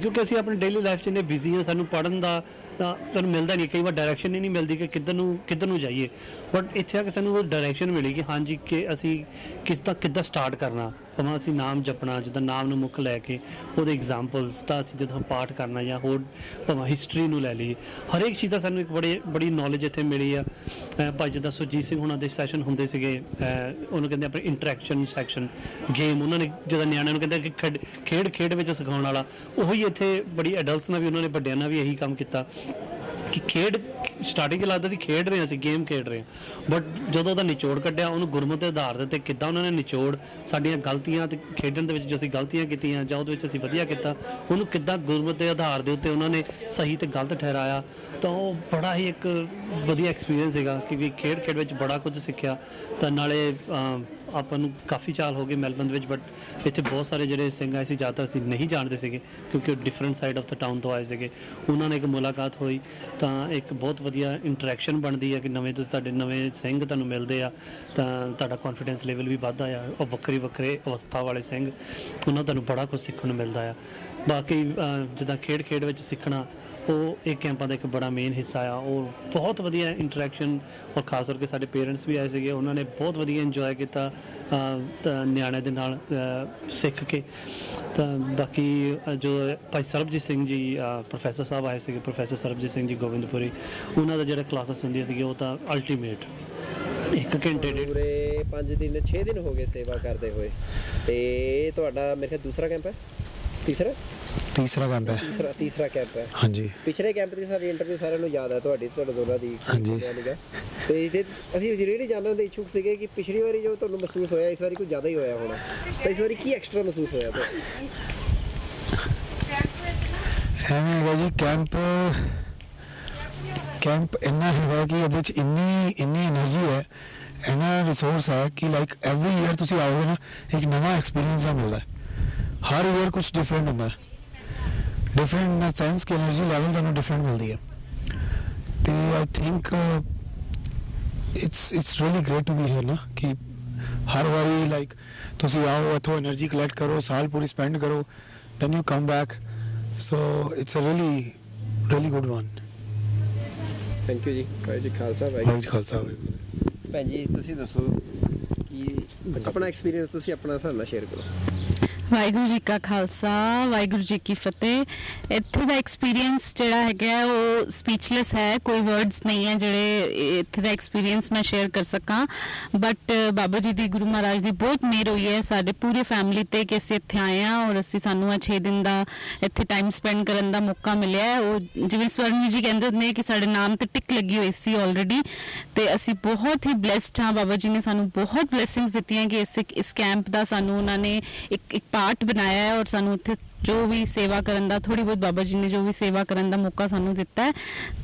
ਕਿਉਂਕਿ ਅਸੀਂ ਆਪਣੀ ਡੇਲੀ ਲਾਈਫ 'ਚ ਇੰਨੇ ਬਿਜ਼ੀ ਹਾਂ। ਸਾਨੂੰ ਪੜ੍ਹਨ ਦਾ ਸਾਨੂੰ ਮਿਲਦਾ ਨਹੀਂ, ਕਈ ਵਾਰ ਡਾਇਰੈਕਸ਼ਨ ਹੀ ਨਹੀਂ ਮਿਲਦੀ ਕਿ ਕਿੱਧਰ ਨੂੰ ਜਾਈਏ। ਬਟ ਇੱਥੇ ਆ ਕੇ ਸਾਨੂੰ ਉਹ ਡਾਇਰੈਕਸ਼ਨ ਮਿਲੀ ਕਿ ਹਾਂਜੀ ਕਿ ਅਸੀਂ ਕਿੱਦਾਂ ਸਟਾਰਟ ਕਰਨਾ। ਭਾਵੇਂ ਅਸੀਂ ਨਾਮ ਜਪਣਾ, ਜਿੱਦਾਂ ਨਾਮ ਨੂੰ ਮੁੱਖ ਲੈ ਕੇ ਉਹਦੇ ਐਗਜ਼ਾਮਪਲਸ, ਤਾਂ ਅਸੀਂ ਜਦੋਂ ਪਾਠ ਕਰਨਾ ਜਾਂ ਹੋਰ ਭਾਵੇਂ ਹਿਸਟਰੀ ਨੂੰ ਲੈ ਲਈਏ, ਹਰੇਕ ਚੀਜ਼ ਦਾ ਸਾਨੂੰ ਇੱਕ ਬੜੀ ਨੌਲੇਜ ਇੱਥੇ ਮਿਲੀ ਆ। ਭਾਈ ਜਿੱਦਾਂ ਸੁਰਜੀਤ ਸਿੰਘ ਹੁਣਾਂ ਦੇ ਸੈਸ਼ਨ ਹੁੰਦੇ ਸੀਗੇ, ਉਹਨੂੰ ਕਹਿੰਦੇ ਆਪਣੇ ਇੰਟਰੈਕਸ਼ਨ ਸੈਕਸ਼ਨ ਗੇਮ, ਉਹਨਾਂ ਨੇ ਜਦੋਂ ਨਿਆਣਿਆਂ ਨੂੰ ਕਹਿੰਦੇ ਕਿ ਖੇਡ ਵਿੱਚ ਸਿਖਾਉਣ ਵਾਲਾ, ਉਹੀ ਇੱਥੇ ਬੜੀ ਐਡਲਟਸ ਨਾਲ ਵੀ ਉਹਨਾਂ ਨੇ ਵੱਡਿਆਂ ਨਾਲ ਵੀ ਇਹੀ ਕੰਮ ਕੀਤਾ ਕਿ ਖੇਡ ਸਟਾਰਟਿੰਗ 'ਚ ਲੱਗਦਾ ਸੀ ਖੇਡ ਰਹੇ ਹਾਂ, ਅਸੀਂ ਗੇਮ ਖੇਡ ਰਹੇ ਹਾਂ, ਬਟ ਜਦੋਂ ਉਹਦਾ ਨਿਚੋੜ ਕੱਢਿਆ ਉਹਨੂੰ ਗੁਰਮਤਿ ਦੇ ਆਧਾਰ ਦੇ ਉੱਤੇ ਕਿੱਦਾਂ ਉਹਨਾਂ ਨੇ ਨਿਚੋੜ ਸਾਡੀਆਂ ਗਲਤੀਆਂ ਤੇ ਖੇਡਣ ਦੇ ਵਿੱਚ ਜੋ ਅਸੀਂ ਗਲਤੀਆਂ ਕੀਤੀਆਂ ਜਾਂ ਉਹਦੇ ਵਿੱਚ ਅਸੀਂ ਵਧੀਆ ਕੀਤਾ, ਉਹਨੂੰ ਕਿੱਦਾਂ ਗੁਰਮਤਿ ਦੇ ਆਧਾਰ ਦੇ ਉੱਤੇ ਉਹਨਾਂ ਨੇ ਸਹੀ ਤੇ ਗਲਤ ਠਹਿਰਾਇਆ, ਤਾਂ ਉਹ ਬੜਾ ਹੀ ਇੱਕ ਵਧੀਆ ਐਕਸਪੀਰੀਅੰਸ ਸੀਗਾ ਕਿਉਂਕਿ ਖੇਡ ਵਿੱਚ ਬੜਾ ਕੁਝ ਸਿੱਖਿਆ। ਤਾਂ ਨਾਲੇ ਆਪਾਂ ਨੂੰ ਕਾਫੀ ਸਾਲ ਹੋ ਗਏ ਮੈਲਬਨ ਦੇ ਵਿੱਚ, ਬਟ ਇੱਥੇ ਬਹੁਤ ਸਾਰੇ ਜਿਹੜੇ ਸਿੰਘ ਆਏ ਸੀ ਜ਼ਿਆਦਾਤਰ ਅਸੀਂ ਨਹੀਂ ਜਾਣਦੇ ਸੀਗੇ ਕਿਉਂਕਿ ਉਹ different side of the town ਤੋਂ ਆਏ ਸੀਗੇ। ਉਹਨਾਂ ਨਾਲ ਇੱਕ ਮੁਲਾਕਾਤ ਹੋਈ ਤਾਂ ਇੱਕ ਬਹੁਤ ਵਧੀਆ ਇੰਟਰੈਕਸ਼ਨ ਬਣਦੀ ਹੈ ਕਿ ਨਵੇਂ ਤੁਸੀਂ ਤੁਹਾਡੇ ਨਵੇਂ ਸਿੰਘ ਤੁਹਾਨੂੰ ਮਿਲਦੇ ਆ ਤਾਂ ਤੁਹਾਡਾ ਕੌਨਫੀਡੈਂਸ ਲੈਵਲ ਵੀ ਵੱਧਦਾ ਆ। ਉਹ ਵੱਖਰੇ ਅਵਸਥਾ ਵਾਲੇ ਸਿੰਘ, ਉਹਨਾਂ ਤੁਹਾਨੂੰ ਬੜਾ ਕੁਝ ਸਿੱਖਣ ਨੂੰ ਮਿਲਦਾ ਆ। ਬਾਕੀ ਜਿੱਦਾਂ ਖੇਡ ਵਿੱਚ ਸਿੱਖਣਾ ਉਹ ਇਹ ਕੈਂਪਾਂ ਦਾ ਇੱਕ ਬੜਾ ਮੇਨ ਹਿੱਸਾ ਆ। ਉਹ ਬਹੁਤ ਵਧੀਆ ਇੰਟਰੈਕਸ਼ਨ, ਔਰ ਖਾਸ ਕਰਕੇ ਸਾਡੇ ਪੇਰੈਂਟਸ ਵੀ ਆਏ ਸੀਗੇ, ਉਹਨਾਂ ਨੇ ਬਹੁਤ ਵਧੀਆ ਇੰਜੋਏ ਕੀਤਾ ਤਾਂ ਨਿਆਣਿਆਂ ਦੇ ਨਾਲ ਸਿੱਖ ਕੇ। ਤਾਂ ਬਾਕੀ ਜੋ ਭਾਈ ਸਰਬਜੀਤ ਸਿੰਘ ਜੀ ਪ੍ਰੋਫੈਸਰ ਸਾਹਿਬ ਆਏ ਸੀਗੇ, ਪ੍ਰੋਫੈਸਰ ਸਰਬਜੀਤ ਸਿੰਘ ਜੀ ਗੋਬਿੰਦਪੁਰੀ, ਉਹਨਾਂ ਦਾ ਜਿਹੜਾ ਕਲਾਸਿਸ ਹੁੰਦੀਆਂ ਸੀਗੀਆਂ ਉਹ ਤਾਂ ਅਲਟੀਮੇਟ 1 ਘੰਟੇ ਦੇ ਪੂਰੇ 5 ਦਿਨ 6 ਦਿਨ ਹੋ ਗਏ ਸੇਵਾ ਕਰਦੇ ਹੋਏ। ਤੇ ਤੁਹਾਡਾ ਮੇਰੇ ਖਿਆਲ ਦੂਸਰਾ ਕੈਂਪ ਹੈ, ਤੀਸਰਾ ਕੈਂਪ ਹੈ। ਤੀਸਰਾ ਕੈਂਪ ਹੈ। ਹਾਂਜੀ। ਪਿਛਲੇ ਕੈਂਪ ਦੀ ਸਾਡੀ ਇੰਟਰਵਿਊ ਸਾਰਿਆਂ ਨੂੰ ਯਾਦ ਹੈ ਤੁਹਾਡੇ ਦੋਨਾਂ ਦੀ। ਹਾਂਜੀ। ਤੇ ਅਸੀਂ ਜਿਹੜੀ ਜਾਣਨ ਦੇ ਇੱਛੁਕ ਸੀਗੇ ਕਿ ਪਿਛਲੀ ਵਾਰੀ ਜੋ ਤੁਹਾਨੂੰ ਮਹਿਸੂਸ ਹੋਇਆ ਇਸ ਵਾਰੀ ਕੁਝ ਜ਼ਿਆਦਾ ਹੀ ਹੋਇਆ ਹੋਣਾ, ਤਾਂ ਇਸ ਵਾਰੀ ਕੀ ਐਕਸਟਰਾ ਮਹਿਸੂਸ ਹੋਇਆ ਤੁਹਾਨੂੰ? ਐਵੇਂ ਹੈਗਾ ਜੀ, ਕੈਂਪ ਇੰਨਾ ਹੈਗਾ ਕਿ ਇਹਦੇ 'ਚ ਇੰਨੀ એનર્ਜੀ ਹੈ, ਇੰਨਾ ਰਿਸੋਰਸ ਹੈ ਕਿ ਲਾਈਕ ਐਵਰੀ ਈਅਰ ਤੁਸੀਂ ਆਓਗੇ ਨਾ ਇੱਕ ਨਵਾਂ ਐਕਸਪੀਰੀਅੰਸ ਦਾ ਮਿਲਦਾ। ਹਰ ਈਅਰ ਕੁਝ ਡਿਫਰੈਂਟ ਹੁੰਦਾ, ਡਿਫਰੈਂਟ ਇਨ ਸੈਂਸ ਕਿ એનર્ਜੀ ਲੈਵਲ ਤੁਹਾਨੂੰ ਡਿਫਰੈਂਟ ਮਿਲਦੀ ਹੈ। ਤੇ I think it's really great to be here ਨਾ, ਕਿ ਹਰ ਵਾਰੀ ਲਾਈਕ ਤੁਸੀਂ ਆਓ ਇੱਥੋਂ એનર્ਜੀ ਕਲੈਕਟ ਕਰੋ, ਸਾਲ ਪੂਰੀ ਸਪੈਂਡ ਕਰੋ, then you come back. So it's a really good one. Thank you ਜੀ। ਵਾਹਿਗੁਰੂ ਜੀ ਖਾਲਸਾ। ਵਾਹਿਗੁਰੂ ਜੀ ਖਾਲਸਾ। ਭੈਣ ਜੀ ਤੁਸੀਂ ਦੱਸੋ ਕਿ ਆਪਣਾ ਐਕਸਪੀਰੀਅੰਸ ਤੁਸੀਂ ਆਪਣਾ ਹਿਸਾਬ ਨਾਲ ਸ਼ੇਅਰ ਕਰੋ। ਵਾਹਿਗੁਰੂ ਜੀ ਕਾ ਖਾਲਸਾ, ਵਾਹਿਗੁਰੂ ਜੀ ਕੀ ਫਤਿਹ। ਇੱਥੇ ਦਾ ਐਕਸਪੀਰੀਅੰਸ ਜਿਹੜਾ ਹੈਗਾ ਉਹ ਸਪੀਚਲੈਸ ਹੈ, ਕੋਈ ਵਰਡਸ ਨਹੀਂ ਹੈ ਜਿਹੜੇ ਇੱਥੇ ਦਾ ਐਕਸਪੀਰੀਅੰਸ ਮੈਂ ਸ਼ੇਅਰ ਕਰ ਸਕਾਂ। ਬਟ ਬਾਬਾ ਜੀ ਦੀ, ਗੁਰੂ ਮਹਾਰਾਜ ਦੀ ਬਹੁਤ ਮਿਹਰ ਹੋਈ ਹੈ ਸਾਡੇ ਪੂਰੇ ਫੈਮਿਲੀ ਤੇ ਕਿ ਅਸੀਂ ਇੱਥੇ ਆਏ ਹਾਂ ਔਰ ਸਾਨੂੰ 6 ਦਿਨ ਦਾ ਇੱਥੇ ਟਾਈਮ ਸਪੈਂਡ ਕਰਨ ਦਾ ਮੌਕਾ ਮਿਲਿਆ ਹੈ। ਉਹ ਜਿਵੇਂ ਸਵਰਨ ਜੀ ਕਹਿੰਦੇ ਹੁੰਦੇ ਨੇ ਕਿ ਸਾਡੇ ਨਾਮ ਤੇ ਟਿਕ ਲੱਗੀ ਹੋਈ ਸੀ ਆਲਰੇਡੀ, ਤੇ ਅਸੀਂ ਬਹੁਤ ਹੀ ਬਲੈਸਡ ਹਾਂ। ਬਾਬਾ ਜੀ ਨੇ ਸਾਨੂੰ ਬਹੁਤ ਬਲੈਸਿੰਗਸ ਦਿੱਤੀਆਂ ਕਿ ਇਸ ਕੈਂਪ ਦਾ ਸਾਨੂੰ ਉਹਨਾਂ ਨੇ ਇੱਕ ਪਾਰਟ ਬਣਾਇਆ ਹੈ ਔਰ ਸਾਨੂੰ ਉੱਥੇ ਜੋ ਵੀ ਸੇਵਾ ਕਰਨ ਦਾ, ਥੋੜੀ ਬਹੁਤ ਬਾਬਾ ਜੀ ਨੇ ਜੋ ਵੀ ਸੇਵਾ ਕਰਨ ਦਾ ਮੌਕਾ ਸਾਨੂੰ ਦਿੱਤਾ ਹੈ।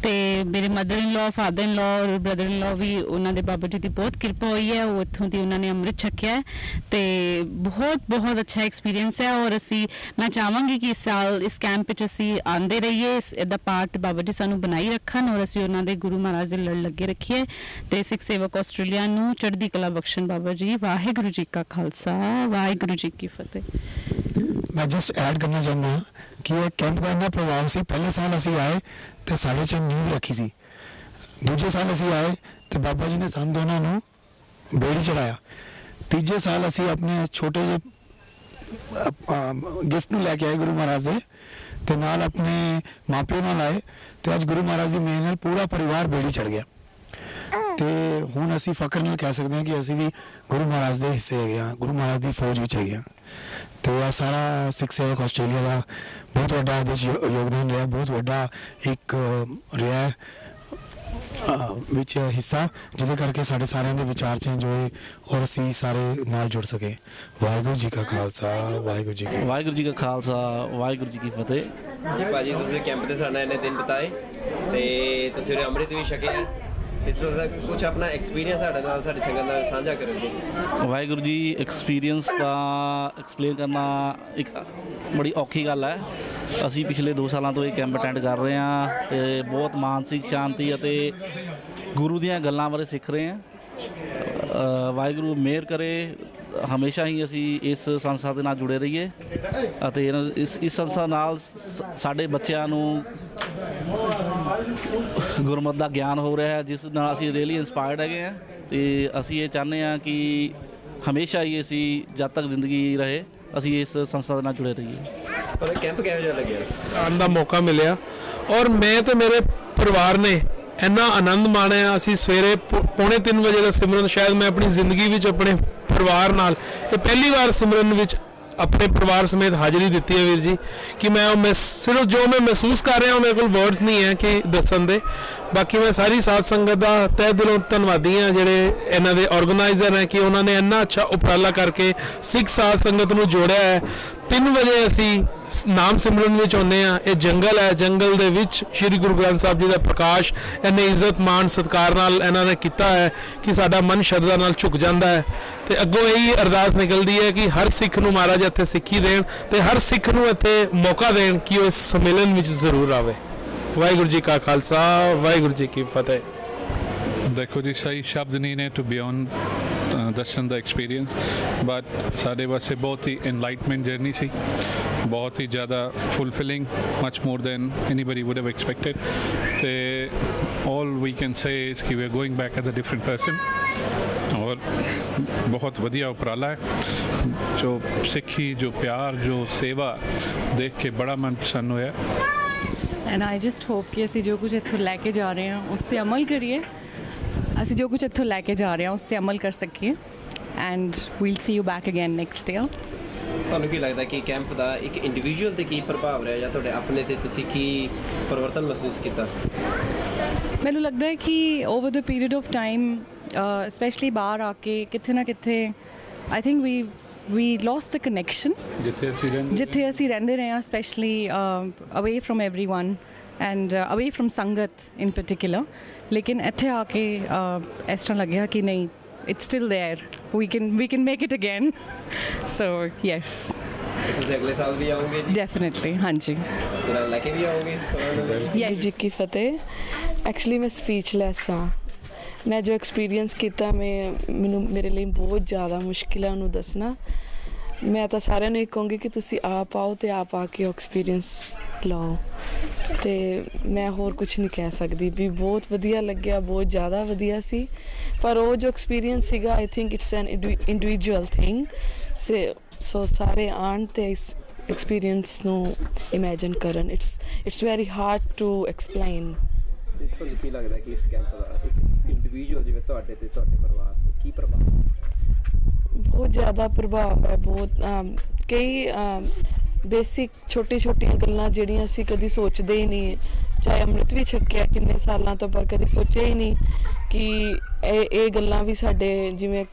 ਤੇ ਮੇਰੇ ਮਦਰ ਇਨ ਲਾ, ਫਾਦਰ ਇਨ ਲਾ ਔਰ ਬ੍ਰਦਰ ਇਨ ਲਾ ਵੀ, ਉਹਨਾਂ ਦੇ ਬਾਬਾ ਜੀ ਦੀ ਬਹੁਤ ਕਿਰਪਾ ਹੋਈ ਹੈ, ਉਹ ਇੱਥੋਂ ਦੀ ਉਹਨਾਂ ਨੇ ਅੰਮ੍ਰਿਤ ਛਕਿਆ ਹੈ ਤੇ ਬਹੁਤ ਅੱਛਾ ਐਕਸਪੀਰੀਅੰਸ ਹੈ। ਔਰ ਮੈਂ ਚਾਹਾਂਗੀ ਕਿ ਇਸ ਸਾਲ ਇਸ ਕੈਂਪ ਵਿੱਚ ਅਸੀਂ ਆਉਂਦੇ ਰਹੀਏ, ਇਹਦਾ ਪਾਰਟ ਬਾਬਾ ਜੀ ਸਾਨੂੰ ਬਣਾਈ ਰੱਖਣ ਔਰ ਅਸੀਂ ਉਹਨਾਂ ਦੇ ਗੁਰੂ ਮਹਾਰਾਜ ਦੇ ਲੜ ਲੱਗੇ ਰੱਖੀਏ ਤੇ ਸਿੱਖ ਸੇਵਕ ਆਸਟ੍ਰੇਲੀਆ ਨੂੰ ਚੜ੍ਹਦੀ ਕਲਾ ਬਖਸ਼ਣ ਬਾਬਾ ਜੀ। ਵਾਹਿਗੁਰੂ ਜੀ ਕਾ ਖਾਲਸਾ, ਵਾਹਿਗੁਰੂ ਜੀ ਕੀ ਫਤਿਹ। ਮੈਂ ਜਸਟ ਐਡ ਕਰਨਾ ਚਾਹੁੰਦਾ ਹਾਂ ਕਿ ਇਹ ਕੈਂਪ ਦਾ ਇੰਨਾ ਪ੍ਰਭਾਵ ਸੀ। ਪਹਿਲੇ ਸਾਲ ਅਸੀਂ ਆਏ ਤੇ 6:30 ਨੀਂਦ ਰੱਖੀ ਸੀ, ਦੂਜੇ ਸਾਲ ਅਸੀਂ ਆਏ ਤੇ ਬਾਬਾ ਜੀ ਨੇ ਸਾਨੂੰ ਦੋਨਾਂ ਨੂੰ ਬੇੜੀ ਚੜਾਇਆ, ਤੀਜੇ ਸਾਲ ਅਸੀਂ ਆਪਣੇ ਛੋਟੇ ਜਿਹੇ ਗਿਫਟ ਨੂੰ ਲੈ ਕੇ ਆਏ ਗੁਰੂ ਮਹਾਰਾਜ ਦੇ ਤੇ ਨਾਲ ਆਪਣੇ ਮਾਪਿਆਂ ਨਾਲ ਆਏ ਤੇ ਅੱਜ ਗੁਰੂ ਮਹਾਰਾਜ ਦੀ ਮਿਹਰ ਨਾਲ ਪੂਰਾ ਪਰਿਵਾਰ ਬੇੜੀ ਚੜ ਗਿਆ। ਤੇ ਹੁਣ ਅਸੀਂ ਫਖਰ ਨਾਲ ਕਹਿ ਸਕਦੇ ਹਾਂ ਕਿ ਅਸੀਂ ਵੀ ਗੁਰੂ ਮਹਾਰਾਜ ਦੇ ਹਿੱਸੇ ਹੈਗੇ ਹਾਂ, ਗੁਰੂ ਮਹਾਰਾਜ ਦੀ ਫੌਜ ਵਿੱਚ ਹੈਗੇ ਹਾਂ। ਤੇ ਇਹ ਸਾਰਾ ਸਿੱਖ ਸੇਵਕ ਆਸਟ੍ਰੇਲੀਆ ਦਾ ਬਹੁਤ ਵੱਡਾ ਇਹਦੇ 'ਚ ਯੋਗਦਾਨ ਰਿਹਾ, ਬਹੁਤ ਵੱਡਾ ਇੱਕ ਰਿਹਾ ਵਿੱਚ ਹਿੱਸਾ, ਜਿਹਦੇ ਕਰਕੇ ਸਾਡੇ ਸਾਰਿਆਂ ਦੇ ਵਿਚਾਰ ਚੇਂਜ ਹੋਏ ਔਰ ਅਸੀਂ ਸਾਰੇ ਨਾਲ ਜੁੜ ਸਕੇ। ਵਾਹਿਗੁਰੂ ਜੀ ਕਾ ਖਾਲਸਾ, ਵਾਹਿਗੁਰੂ ਜੀ ਕਾ ਖਾਲਸਾ, ਵਾਹਿਗੁਰੂ ਜੀ ਕੀ ਫਤਿਹ। ਜੀ ਭਾਜੀ ਤੁਸੀਂ ਕੈਂਪ ਦੇ ਸਾਡੇ ਇੰਨੇ ਦਿਨ ਬਿਤਾਏ ਤੇ ਤੁਸੀਂ ਉਰੇ ਅੰਮ੍ਰਿਤ ਵੀ ਛਕਿਆ, ਕੁਝ ਆਪਣਾ ਐਕਸਪੀਰੀਅੰਸ ਸਾਡੇ ਨਾਲ, ਸਾਡੀ ਸੰਗਤ ਨਾਲ ਸਾਂਝਾ ਕਰੋ। ਵਾਹਿਗੁਰੂ ਜੀ, ਐਕਸਪੀਰੀਅੰਸ ਦਾ ਐਕਸਪਲੇਨ ਕਰਨਾ ਇੱਕ ਬੜੀ ਔਖੀ ਗੱਲ ਹੈ। ਅਸੀਂ ਪਿਛਲੇ 2 ਸਾਲਾਂ ਤੋਂ ਇਹ ਕੈਂਪ ਅਟੈਂਡ ਕਰ ਰਹੇ ਹਾਂ ਤੇ ਬਹੁਤ ਮਾਨਸਿਕ ਸ਼ਾਂਤੀ ਅਤੇ ਗੁਰੂ ਦੀਆਂ ਗੱਲਾਂ ਬਾਰੇ ਸਿੱਖ ਰਹੇ ਹਾਂ। ਵਾਹਿਗੁਰੂ ਮਿਹਰ ਕਰੇ ਹਮੇਸ਼ਾ ਹੀ ਅਸੀਂ ਇਸ ਸੰਸਥਾ ਦੇ ਨਾਲ ਜੁੜੇ ਰਹੀਏ ਅਤੇ ਇਸ ਸੰਸਥਾ ਨਾਲ ਸਾਡੇ ਬੱਚਿਆਂ ਨੂੰ ਗੁਰਮਤਿ ਦਾ ਗਿਆਨ ਹੋ ਰਿਹਾ ਹੈ, ਜਿਸ ਨਾਲ ਅਸੀਂ ਰੀਅਲੀ ਇੰਸਪਾਇਰਡ ਹੈਗੇ ਹਾਂ ਤੇ ਅਸੀਂ ਇਹ ਚਾਹੁੰਦੇ ਹਾਂ ਕਿ ਹਮੇਸ਼ਾ ਹੀ ਅਸੀਂ ਜਦ ਤੱਕ ਜ਼ਿੰਦਗੀ ਰਹੇ ਅਸੀਂ ਇਸ ਸੰਸਥਾ ਦੇ ਨਾਲ ਜੁੜੇ ਰਹੀਏ। ਪਰ ਕੈਂਪ ਕਿਹੋ ਜਿਹਾ ਲੱਗਿਆ? ਆਉਣ ਦਾ ਮੌਕਾ ਮਿਲਿਆ ਔਰ ਮੈਂ ਤੇ ਮੇਰੇ ਪਰਿਵਾਰ ਨੇ ਇੰਨਾ ਆਨੰਦ ਮਾਣਿਆ। ਅਸੀਂ ਸਵੇਰੇ 2:45 ਵਜੇ ਦਾ ਸਿਮਰਨ, ਸ਼ਾਇਦ ਮੈਂ ਆਪਣੀ ਜ਼ਿੰਦਗੀ ਵਿੱਚ ਆਪਣੇ ਪਰਿਵਾਰ ਨਾਲ ਇਹ ਪਹਿਲੀ ਵਾਰ ਸਿਮਰਨ ਵਿੱਚ ਆਪਣੇ ਪਰਿਵਾਰ ਸਮੇਤ ਹਾਜ਼ਰੀ ਦਿੱਤੀ ਹੈ ਵੀਰ ਜੀ ਕਿ ਮੈਂ ਸਿਰਫ ਜੋ ਮੈਂ ਮਹਿਸੂਸ ਕਰ ਰਿਹਾ ਮੇਰੇ ਕੋਲ ਵਰਡਸ ਨਹੀਂ ਹੈ ਕਿ ਦੱਸਣ ਦੇ। ਬਾਕੀ ਮੈਂ ਸਾਰੀ ਸਾਧ ਸੰਗਤ ਦਾ ਤਹਿ ਦਿਲੋਂ ਧੰਨਵਾਦੀ ਹਾਂ ਜਿਹੜੇ ਇਹਨਾਂ ਦੇ ਆਰਗੇਨਾਈਜ਼ਰ ਹੈ ਕਿ ਉਹਨਾਂ ਨੇ ਇੰਨਾ ਅੱਛਾ ਉਪਰਾਲਾ ਕਰਕੇ ਸਿੱਖ ਸਾਧ ਸੰਗਤ ਨੂੰ ਜੋੜਿਆ ਹੈ। 3 ਵਜੇ ਅਸੀਂ ਨਾਮ ਸਿਮਰਨ ਵਿੱਚ ਆਉਂਦੇ ਹਾਂ। ਇਹ ਜੰਗਲ ਹੈ, ਜੰਗਲ ਦੇ ਵਿੱਚ ਸ਼੍ਰੀ ਗੁਰੂ ਗ੍ਰੰਥ ਸਾਹਿਬ ਜੀ ਦਾ ਪ੍ਰਕਾਸ਼ ਇੰਨੇ ਇੱਜ਼ਤ ਮਾਣ ਸਤਿਕਾਰ ਨਾਲ ਇਹਨਾਂ ਨੇ ਕੀਤਾ ਹੈ ਕਿ ਸਾਡਾ ਮਨ ਸ਼ਰਧਾ ਨਾਲ ਝੁਕ ਜਾਂਦਾ ਹੈ। ਤੇ ਅੱਗੋਂ ਇਹੀ ਅਰਦਾਸ ਨਿਕਲਦੀ ਹੈ ਕਿ ਹਰ ਸਿੱਖ ਨੂੰ ਮਹਾਰਾਜ ਇੱਥੇ ਸਿੱਖੀ ਦੇਣ ਤੇ ਹਰ ਸਿੱਖ ਨੂੰ ਇੱਥੇ ਮੌਕਾ ਦੇਣ ਕਿ ਉਹ ਇਸ ਸੰਮੇਲਨ ਵਿੱਚ ਜ਼ਰੂਰ ਆਵੇ। ਵਾਹਿਗੁਰੂ ਜੀ ਕਾ ਖਾਲਸਾ, ਵਾਹਿਗੁਰੂ ਜੀ ਕੀ ਫਤਿਹ। देखो जी सही शब्द नहीं ने टू बियॉन्ड दसन द एक्सपीरियंस बट साढ़े वास्ते बहुत ही इनलाइटमेंट जर्नी सी, बहुत ही ज़्यादा fulfilling, much more than anybody would have expected. तो all we can say is कि we are going back as a different person और बहुत वधिया उपराला है। जो सिक्खी, जो प्यार, जो सेवा देख के बड़ा मन प्रसन्न होया। एंड आई जस्ट होप कि असी जो कुछ इत्थों लैके जा रहे हैं उस पर अमल करिए, ਅਸੀਂ ਜੋ ਕੁਝ ਇੱਥੋਂ ਲੈ ਕੇ ਜਾ ਰਹੇ ਹਾਂ ਉਸ 'ਤੇ ਅਮਲ ਕਰ ਸਕੀਏ and we'll see you back again next year. ਤੁਹਾਨੂੰ ਕੀ ਲੱਗਦਾ ਕਿ ਕੈਂਪ ਦਾ ਇੱਕ ਇੰਡੀਵਿਜੂਅਲ 'ਤੇ ਕੀ ਪ੍ਰਭਾਵ ਰਿਹਾ ਜਾਂ ਤੁਹਾਡੇ ਆਪਣੇ 'ਤੇ ਤੁਸੀਂ ਕੀ ਪਰਿਵਰਤਨ ਮਹਿਸੂਸ ਕੀਤਾ? ਮੈਨੂੰ ਲੱਗਦਾ ਹੈ ਕਿ over the period of time specially ਬਾਹਰ ਆ ਕੇ ਕਿਤੇ ਨਾ ਕਿਤੇ I think we lost the connection ਜਿੱਥੇ ਅਸੀਂ ਰਹਿੰਦੇ ਰਹੇ ਹਾਂ, specially away from everyone and away from sangat in particular. लेकिन ਇੱਥੇ ਆ ਕੇ ਇਸ ਤਰ੍ਹਾਂ ਲੱਗਿਆ ਕਿ ਨਹੀਂ, it's still there, we can make it again. So yes, ਤੁਸੀਂ ਅਗਲੇ ਸਾਲ ਵੀ ਆਓਗੇ ਜੀ? ਡੈਫੀਨਿਟਲੀ, ਹਾਂਜੀ। ਲੈ ਕੇ ਵੀ ਆਓਗੇ? ਵਾਹਿਗੁਰੂ ਜੀ ਕੀ ਫਤਿਹ। ਐਕਚੁਅਲੀ ਮੈਂ ਸਪੀਚਲੈਸ ਹਾਂ। ਮੈਂ ਜੋ ਐਕਸਪੀਰੀਅੰਸ ਕੀਤਾ ਮੈਨੂੰ ਮੇਰੇ ਲਈ ਬਹੁਤ ਜ਼ਿਆਦਾ ਮੁਸ਼ਕਿਲ ਹੈ ਉਹਨੂੰ ਦੱਸਣਾ। ਮੈਂ ਤਾਂ ਸਾਰਿਆਂ ਨੂੰ ਇਹ ਕਹੂੰਗੀ ਕਿ ਤੁਸੀਂ ਆਪ ਆਓ ਅਤੇ ਆਪ ਆ ਕੇ ਐਕਸਪੀਰੀਅੰਸ ਲਓ। ਅਤੇ ਮੈਂ ਹੋਰ ਕੁਛ ਨਹੀਂ ਕਹਿ ਸਕਦੀ ਵੀ ਬਹੁਤ ਵਧੀਆ ਲੱਗਿਆ, ਬਹੁਤ ਜ਼ਿਆਦਾ ਵਧੀਆ ਸੀ। ਪਰ ਉਹ ਜੋ ਐਕਸਪੀਰੀਅੰਸ ਸੀਗਾ I think it's an individual thing. So ਸਾਰੇ ਆਉਣ ਅਤੇ ਇਸ ਐਕਸਪੀਰੀਅੰਸ ਨੂੰ ਇਮੈਜਿਨ ਕਰਨ। It's very hard to explain. ਤੁਹਾਨੂੰ ਕੀ ਲੱਗਦਾ ਕਿ ਇਸ ਕੈਂਪ ਦਾ ਇੱਕ ਇੰਡੀਵਿਜੂਅਲ ਜਿਵੇਂ ਤੁਹਾਡੇ 'ਤੇ ਤੁਹਾਡੇ ਪਰਿਵਾਰ 'ਤੇ ਕੀ ਪ੍ਰਭਾਵ? ਬਹੁਤ ਜ਼ਿਆਦਾ ਪ੍ਰਭਾਵ ਹੈ। ਬਹੁਤ ਕਈ ਬੇਸਿਕ ਛੋਟੀਆਂ ਗੱਲਾਂ ਜਿਹੜੀਆਂ ਅਸੀਂ ਕਦੀ ਸੋਚਦੇ ਹੀ ਨਹੀਂ, ਚਾਹੇ ਅੰਮ੍ਰਿਤ ਵੀ ਛਕਿਆ ਕਿੰਨੇ ਸਾਲਾਂ ਤੋਂ, ਪਰ ਕਦੀ ਸੋਚਿਆ ਹੀ ਨਹੀਂ ਕਿ ਇਹ ਗੱਲਾਂ ਵੀ ਸਾਡੇ ਜਿਵੇਂ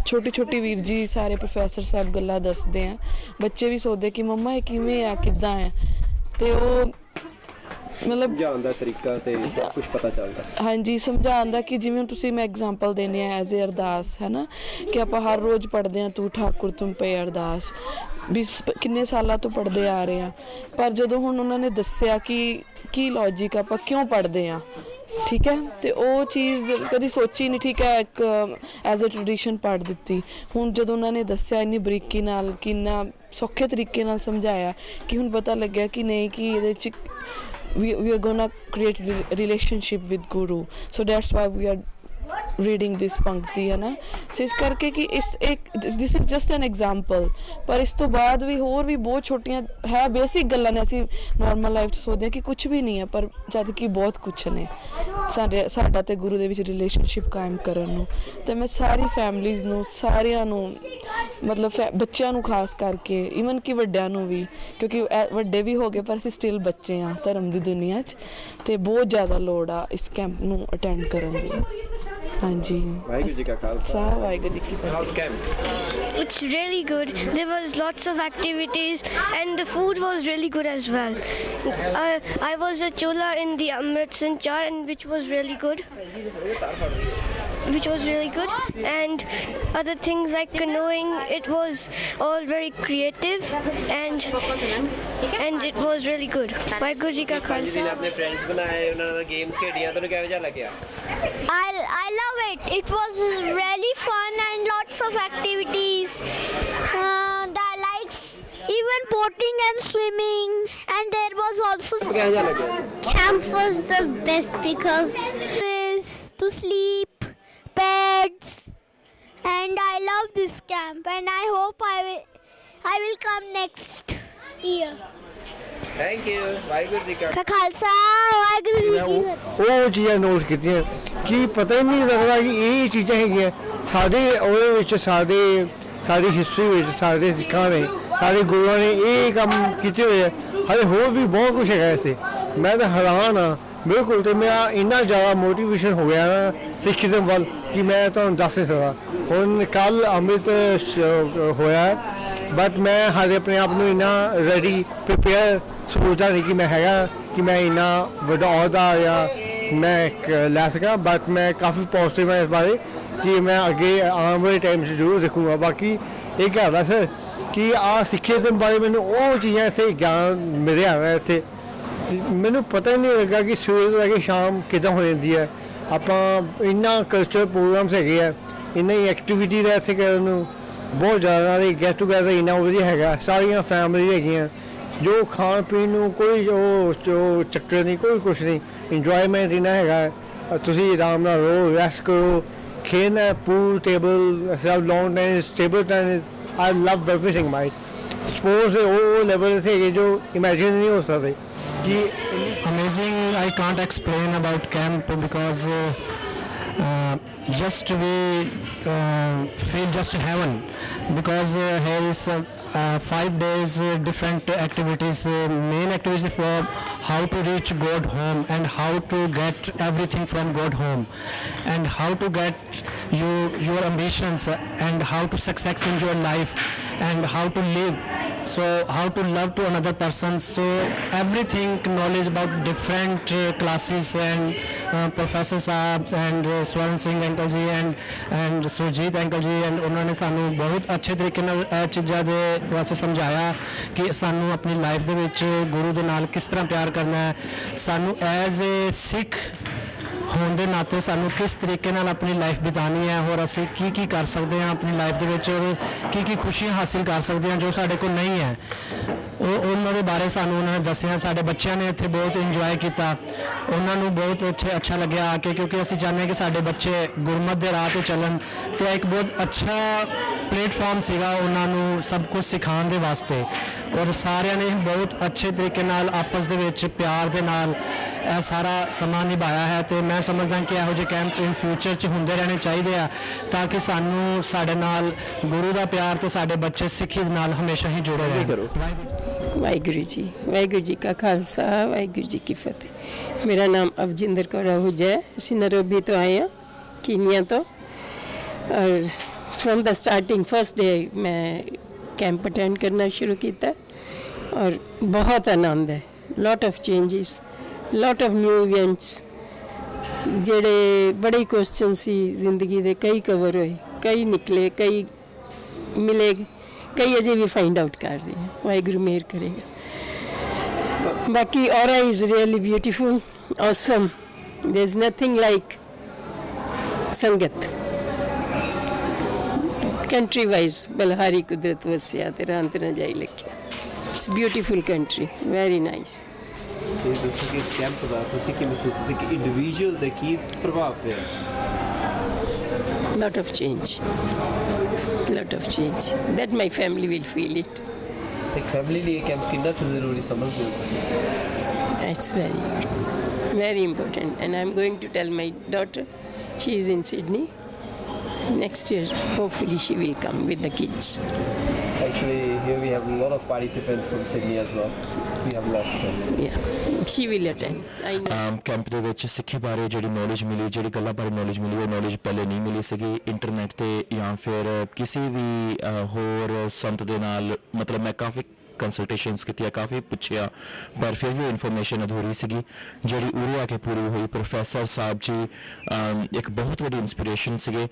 ਛੋਟੀ ਵੀਰ ਜੀ ਸਾਰੇ ਪ੍ਰੋਫੈਸਰ ਸਾਹਿਬ ਗੱਲਾਂ ਦੱਸਦੇ ਆ, ਬੱਚੇ ਵੀ ਸੋਚਦੇ ਕਿ ਮੰਮਾ ਇਹ ਕਿਵੇਂ ਆ, ਕਿੱਦਾਂ ਹੈ। ਅਤੇ ਉਹ ਮਤਲਬ ਸਮਝਾਉਣ ਦਾ ਤਰੀਕਾ ਤੇ ਕੁਝ ਪਤਾ ਚੱਲਦਾ। ਹਾਂਜੀ, ਸਮਝਾਉਣ ਦਾ ਕਿ ਜਿਵੇਂ ਤੁਸੀਂ ਮੈਂ ਐਗਜ਼ਾਮਪਲ ਦੇਣੀ ਹੈ ਐਜ਼ ਏ ਅਰਦਾਸ ਹੈ ਨਾ, ਕਿ ਆਪਾਂ ਹਰ ਰੋਜ਼ ਪੜ੍ਹਦੇ ਹਾਂ ਤੂੰ ਠਾਕੁਰ ਤੁਮ ਪਏ ਅਰਦਾਸ, ਵੀ ਕਿੰਨੇ ਸਾਲਾਂ ਤੋਂ ਪੜ੍ਹਦੇ ਆ ਰਹੇ ਹਾਂ। ਪਰ ਜਦੋਂ ਹੁਣ ਉਹਨਾਂ ਨੇ ਦੱਸਿਆ ਕਿ ਕੀ ਲੌਜਿਕ ਆਪਾਂ ਕਿਉਂ ਪੜ੍ਹਦੇ ਹਾਂ, ਠੀਕ ਹੈ, ਅਤੇ ਉਹ ਚੀਜ਼ ਕਦੀ ਸੋਚੀ ਨਹੀਂ, ਠੀਕ ਹੈ, ਇੱਕ ਐਜ਼ ਏ ਟਰਡੀਸ਼ਨ ਪੜ੍ਹ ਦਿੱਤੀ। ਹੁਣ ਜਦੋਂ ਉਹਨਾਂ ਨੇ ਦੱਸਿਆ ਇੰਨੀ ਬਰੀਕੀ ਨਾਲ, ਕਿੰਨਾ ਸੌਖੇ ਤਰੀਕੇ ਨਾਲ ਸਮਝਾਇਆ ਕਿ ਹੁਣ ਪਤਾ ਲੱਗਿਆ ਕਿ ਨਹੀਂ, ਕਿ ਇਹਦੇ 'ਚ we are gonna create relationship with Guru, so that's why we are reading this ਪੰਕਤੀ ਹੈ ਨਾ। ਸੋ ਇਸ ਕਰਕੇ ਕਿ this is just an example, ਪਰ ਇਸ ਤੋਂ ਬਾਅਦ ਵੀ ਹੋਰ ਵੀ ਬਹੁਤ ਛੋਟੀਆਂ ਹੈ ਬੇਸਿਕ ਗੱਲਾਂ ਨੇ। ਅਸੀਂ ਨੋਰਮਲ ਲਾਈਫ 'ਚ ਸੋਚਦੇ ਹਾਂ ਕਿ ਕੁਛ ਵੀ ਨਹੀਂ ਹੈ, ਪਰ ਜਦ ਕਿ ਬਹੁਤ ਕੁਛ ਨੇ ਸਾਡਾ ਤੇ ਗੁਰੂ ਦੇ ਵਿੱਚ ਰਿਲੇਸ਼ਨਸ਼ਿਪ ਕਾਇਮ ਕਰਨ ਨੂੰ। ਅਤੇ ਮੈਂ ਸਾਰੀ ਫੈਮਲੀਜ਼ ਨੂੰ, ਸਾਰਿਆਂ ਨੂੰ, ਮਤਲਬ ਬੱਚਿਆਂ ਨੂੰ ਖਾਸ ਕਰਕੇ, ਈਵਨ ਕਿ ਵੱਡਿਆਂ ਨੂੰ ਵੀ, ਕਿਉਂਕਿ ਵੱਡੇ ਵੀ ਹੋ ਗਏ ਪਰ ਅਸੀਂ ਸਟਿਲ ਬੱਚੇ ਹਾਂ ਧਰਮ ਦੀ ਦੁਨੀਆ 'ਚ, ਅਤੇ ਬਹੁਤ ਜ਼ਿਆਦਾ ਲੋੜ ਆ ਇਸ ਕੈਂਪ ਨੂੰ ਅਟੈਂਡ ਕਰਨ ਦੀ। ਹਾਂਜੀ, ਵਾਹਿਗੁਰੂ ਜੀ ਕਾ ਖਾਲਸਾ, ਵਾਹਿਗੁਰੂ ਜੀ ਕੀ ਫਤਿਹ। It's really good. There was lots of activities and the food was really good as well. I was a chola in the Amrit Sanchar, and which was really good. And other things like canoeing, it was all very creative and it was really good. Vaiguru ji ka khalsa. अपने friends बनाए, उन्होंने games खेलियां, तो क्या वजह लग गया? I love it. It was really fun and lots of activities. The likes even boating and swimming, and there was also camp was the best because is to sleep, beds, and I love this camp and I hope I will come next year. Thank you. Waheguru ji ਕਾ ਖਾਲਸਾ, ਵਾਹਿਗੁਰੂ ਜੀ ਕੀ ਫਤਿਹ। ਉਹ ਚੀਜ਼ਾਂ note ਕੀਤੀਆਂ ਕਿ ਪਤਾ ਹੀ ਨਹੀਂ ਲੱਗਦਾ ਕਿ ਇਹ ਚੀਜ਼ਾਂ ਹੈਗੀਆਂ ਸਾਡੇ ਉਹਦੇ ਵਿੱਚ, ਸਾਡੀ ਹਿਸਟਰੀ ਵਿੱਚ, ਸਾਡੇ ਸਿੱਖਾਂ ਨੇ ਸਾਡੇ ਗੁਰੂਆਂ ਨੇ ਇਹ ਕੰਮ ਕੀਤੇ ਹੋਏ ਆ। ਹਾਲੇ ਹੋਰ ਵੀ ਬਹੁਤ ਕੁਝ ਹੈਗਾ ਇੱਥੇ। ਮੈਂ ਤਾਂ ਹੈਰਾਨ ਹਾਂ ਬਿਲਕੁਲ, ਤੇ ਮੇਰਾ ਇੰਨਾ ਜ਼ਿਆਦਾ ਮੋਟੀਵੇਸ਼ਨ ਹੋ ਗਿਆ ਨਾ ਸਿੱਖੀਜ਼ਮ ਵੱਲ ਕਿ ਮੈਂ ਤੁਹਾਨੂੰ ਦੱਸ ਨਹੀਂ ਸਕਦਾ। ਹੁਣ ਕੱਲ੍ਹ ਅੰਮ੍ਰਿਤ ਹੋਇਆ, ਬਟ ਮੈਂ ਹਾਲੇ ਆਪਣੇ ਆਪ ਨੂੰ ਇੰਨਾ ਰੈਡੀ ਪ੍ਰੀਪੇਅਰ ਸੋਚਦਾ ਨਹੀਂ ਕਿ ਮੈਂ ਹੈਗਾ ਕਿ ਮੈਂ ਇੰਨਾ ਵੱਡਾ ਅਹੁਦਾ ਜਾਂ ਮੈਂ ਲੈ ਸਕਾਂ। ਬਟ ਮੈਂ ਕਾਫੀ ਪੋਜ਼ਿਟਿਵ ਹਾਂ ਇਸ ਬਾਰੇ ਕਿ ਮੈਂ ਅੱਗੇ ਆਉਣ ਵਾਲੇ ਟਾਈਮ 'ਚ ਜ਼ਰੂਰ ਦੇਖੂੰਗਾ। ਬਾਕੀ ਇਹ ਕਹਿ ਸਰ ਕਿ ਆਹ ਸਿੱਖੀਜ਼ਮ ਬਾਰੇ ਮੈਨੂੰ ਉਹ ਚੀਜ਼ਾਂ ਇੱਥੇ ਗਿਆਨ ਮਿਲਿਆ ਹੈ ਇੱਥੇ, ਮੈਨੂੰ ਪਤਾ ਹੀ ਨਹੀਂ ਲੱਗਾ ਕਿ ਸਵੇਰ ਤੋਂ ਲੈ ਕੇ ਸ਼ਾਮ ਕਿੱਦਾਂ ਹੋ ਜਾਂਦੀ ਹੈ। ਆਪਾਂ ਇੰਨਾ ਕਲਚਰ ਪ੍ਰੋਗਰਾਮਸ ਹੈਗੇ ਆ, ਇੰਨਾ ਹੀ ਐਕਟੀਵਿਟੀ ਦਾ ਇੱਥੇ ਕਰਨ ਨੂੰ ਬਹੁਤ ਜ਼ਿਆਦਾ, ਨਾਲੇ ਗੈਟ ਟੂਗੈਦਰ ਇੰਨਾ ਵਧੀਆ ਹੈਗਾ, ਸਾਰੀਆਂ ਫੈਮਿਲੀ ਹੈਗੀਆਂ, ਜੋ ਖਾਣ ਪੀਣ ਨੂੰ ਕੋਈ ਉਹ ਚੱਕਰ ਨਹੀਂ, ਕੋਈ ਕੁਛ ਨਹੀਂ, ਇੰਜੋਏਮੈਂਟ ਇੰਨਾ ਹੈਗਾ। ਤੁਸੀਂ ਆਰਾਮ ਨਾਲ ਰਹੋ, ਰੈਸਟ ਕਰੋ, ਖੇਡਣਾ, ਪੂਲ ਟੇਬਲ ਸਭ, ਲੌਨ ਟੈਨਿਸ, ਟੇਬਲ ਟੈਨਿਸ, ਆਈ ਲਵ ਐਵਰੀਥਿੰਗ। ਮਾਈ ਸਪੋਰਟਸ ਦੇ ਉਹ ਲੈਵਲ ਤੇ ਹੈਗੇ ਜੋ ਇਮੈਜਿਨ ਨਹੀਂ ਹੋ ਸਕਦੇ ਕਿ amazing. I can't explain about camp because just we feel just heaven, because here is 5 days different activities, main activities for how to reach God home and how to get everything from God home and how to get your ambitions and how to success in your life and how to live, so how to love to another person. So everything knowledge about different classes and professor sahabs and Swaran Singh uncle ji and Surjit uncle ji, and उन्होंने सानू बहुत अच्छे तरीके नाल चीज़ां दे वास्ते समझाया कि सानू अपनी लाइफ दे विच गुरु दे नाल किस तरह प्यार करना है, सानू एज ए सिख होने के नाते सानू किस तरीके नाल अपनी लाइफ बितानी है और असी की कर सकते हैं अपनी लाइफ दे विच और की खुशियां हासिल कर सकते हैं जो साडे कोल नहीं है। उन्होंने बारे सानू उन्होंने दसिया। साडे बच्चों ने इत्थे बहुत इंजॉय किया, उन्होंने बहुत अच्छा लग्या आके, क्योंकि असी चाहते हैं कि साडे बच्चे गुरमत के राह पे चलन, तो एक बहुत अच्छा प्लेटफॉर्म सीगा उन्होंने सब कुछ सिखाने के वास्ते, और सारिਆਂ ने बहुत अच्छे तरीके नाल आपस दे विच प्यार दे नाल ਇਹ ਸਾਰਾ ਸਮਾਂ ਨਿਭਾਇਆ ਹੈ। ਤੇ ਮੈਂ ਸਮਝਦਾ ਕਿ ਇਹੋ ਜਿਹੇ ਕੈਂਪ ਇਨ ਫਿਊਚਰ 'ਚ ਹੁੰਦੇ ਰਹਿਣੇ ਚਾਹੀਦੇ ਆ ਤਾਂ ਕਿ ਸਾਨੂੰ ਸਾਡੇ ਨਾਲ ਗੁਰੂ ਦਾ ਪਿਆਰ ਤੇ ਸਾਡੇ ਬੱਚੇ ਸਿੱਖੀ ਦੇ ਨਾਲ ਹਮੇਸ਼ਾ ਹੀ ਜੁੜੇ ਰਹਿਣ। ਵਾਹਿਗੁਰੂ ਜੀ ਕਾ ਖਾਲਸਾ, ਵਾਹਿਗੁਰੂ ਜੀ ਕੀ ਫਤਿਹ। ਮੇਰਾ ਨਾਮ ਅਵਜਿੰਦਰ ਕੌਰ आहूजा है, ਅਸੀਂ ਨੈਰੋਬੀ ਤੋਂ ਆਏ ਹਾਂ, ਕੀਨੀਆ ਤੋਂ। ਔਰ from the starting first day ਮੈਂ ਕੈਂਪ ਅਟੈਂਡ ਕਰਨਾ ਸ਼ੁਰੂ ਕੀਤਾ ਔਰ ਬਹੁਤ ਆਨੰਦ ਹੈ। Lot of changes, lot of new events, ਜਿਹੜੇ ਬੜੇ ਕੁਐਸਚਨ ਸੀ ਜ਼ਿੰਦਗੀ ਦੇ, ਕਈ ਕਵਰ ਹੋਏ, ਕਈ ਨਿਕਲੇ, ਕਈ ਮਿਲੇ, ਕਈ ਅਜੇ ਵੀ ਫਾਈਂਡ ਆਊਟ ਕਰ ਰਹੇ ਹਾਂ। ਵਾਹਿਗੁਰੂ ਮਿਹਰ ਕਰੇਗਾ। ਬਾਕੀ aura is really beautiful, awesome, there is nothing like sangat. Country wise ਬਲਹਾਰੀ ਕੁਦਰਤ ਵਸਿਆ ਤੇ ਰਾਂਤ ਨਾ ਜਾਈ ਲਿਖਿਆ। It's beautiful country, very nice. ਤੇ ਦੱਸੋ ਕਿ ਇਸ ਕੈਂਪ ਦਾ ਤੁਸੀਂ ਕੀ ਮਹਿਸੂਸ ਕਰਦੇ ਕਿ ਇੰਡੀਵਿਜੂਅਲ ਦੇ ਕੀ ਪ੍ਰਭਾਵ ਪਿਆ? Lot of change, that my family will feel it. ਇੱਕ ਫੈਮਿਲੀ ਲਈ ਇਹ ਕੈਂਪ ਕਿੰਨਾ ਕੁ ਜ਼ਰੂਰੀ ਸਮਝਦੇ ਹੋ ਤੁਸੀਂ? It's very important, and I'm going to tell my daughter, she is in Sydney. Next year, hopefully she will come with the kids. Actually, here we have a lot of participants from Sydney as well. We have lots of them. Yeah, she will attend. I know. Camp ਦੇ ਵਿੱਚ ਸਿੱਖੀ ਬਾਰੇ ਜਿਹੜੀ knowledge ਮਿਲੀ, ਜਿਹੜੀ ਗੱਲਾਂ ਬਾਰੇ knowledge ਮਿਲੀ, ਉਹ ਨੌਲੇਜ ਪਹਿਲੇ ਨਹੀਂ ਮਿਲੀ ਸੀਗੀ ਇੰਟਰਨੈਟ ਤੇ ਜਾਂ ਫਿਰ ਕਿਸੇ ਵੀ ਹੋਰ ਸੰਤ ਦੇ ਨਾਲ। ਮਤਲਬ ਮੈਂ ਕਾਫੀ ਕੰਸਲਟੇਸ਼ਨਸ ਕੀਤੀਆਂ, ਕਾਫੀ ਪੁੱਛਿਆ, ਪਰ ਫਿਰ ਵੀ ਇਨਫੋਰਮੇਸ਼ਨ ਅਧੂਰੀ ਸੀਗੀ ਜਿਹੜੀ ਉਰੇ ਆ ਕੇ ਪੂਰੀ ਹੋਈ। ਪ੍ਰੋਫੈਸਰ ਸਾਹਿਬ ਜੀ ਇੱਕ ਬਹੁਤ ਵੱਡੀ ਇੰਸਪੀਰੇਸ਼ਨ ਸੀਗੇ।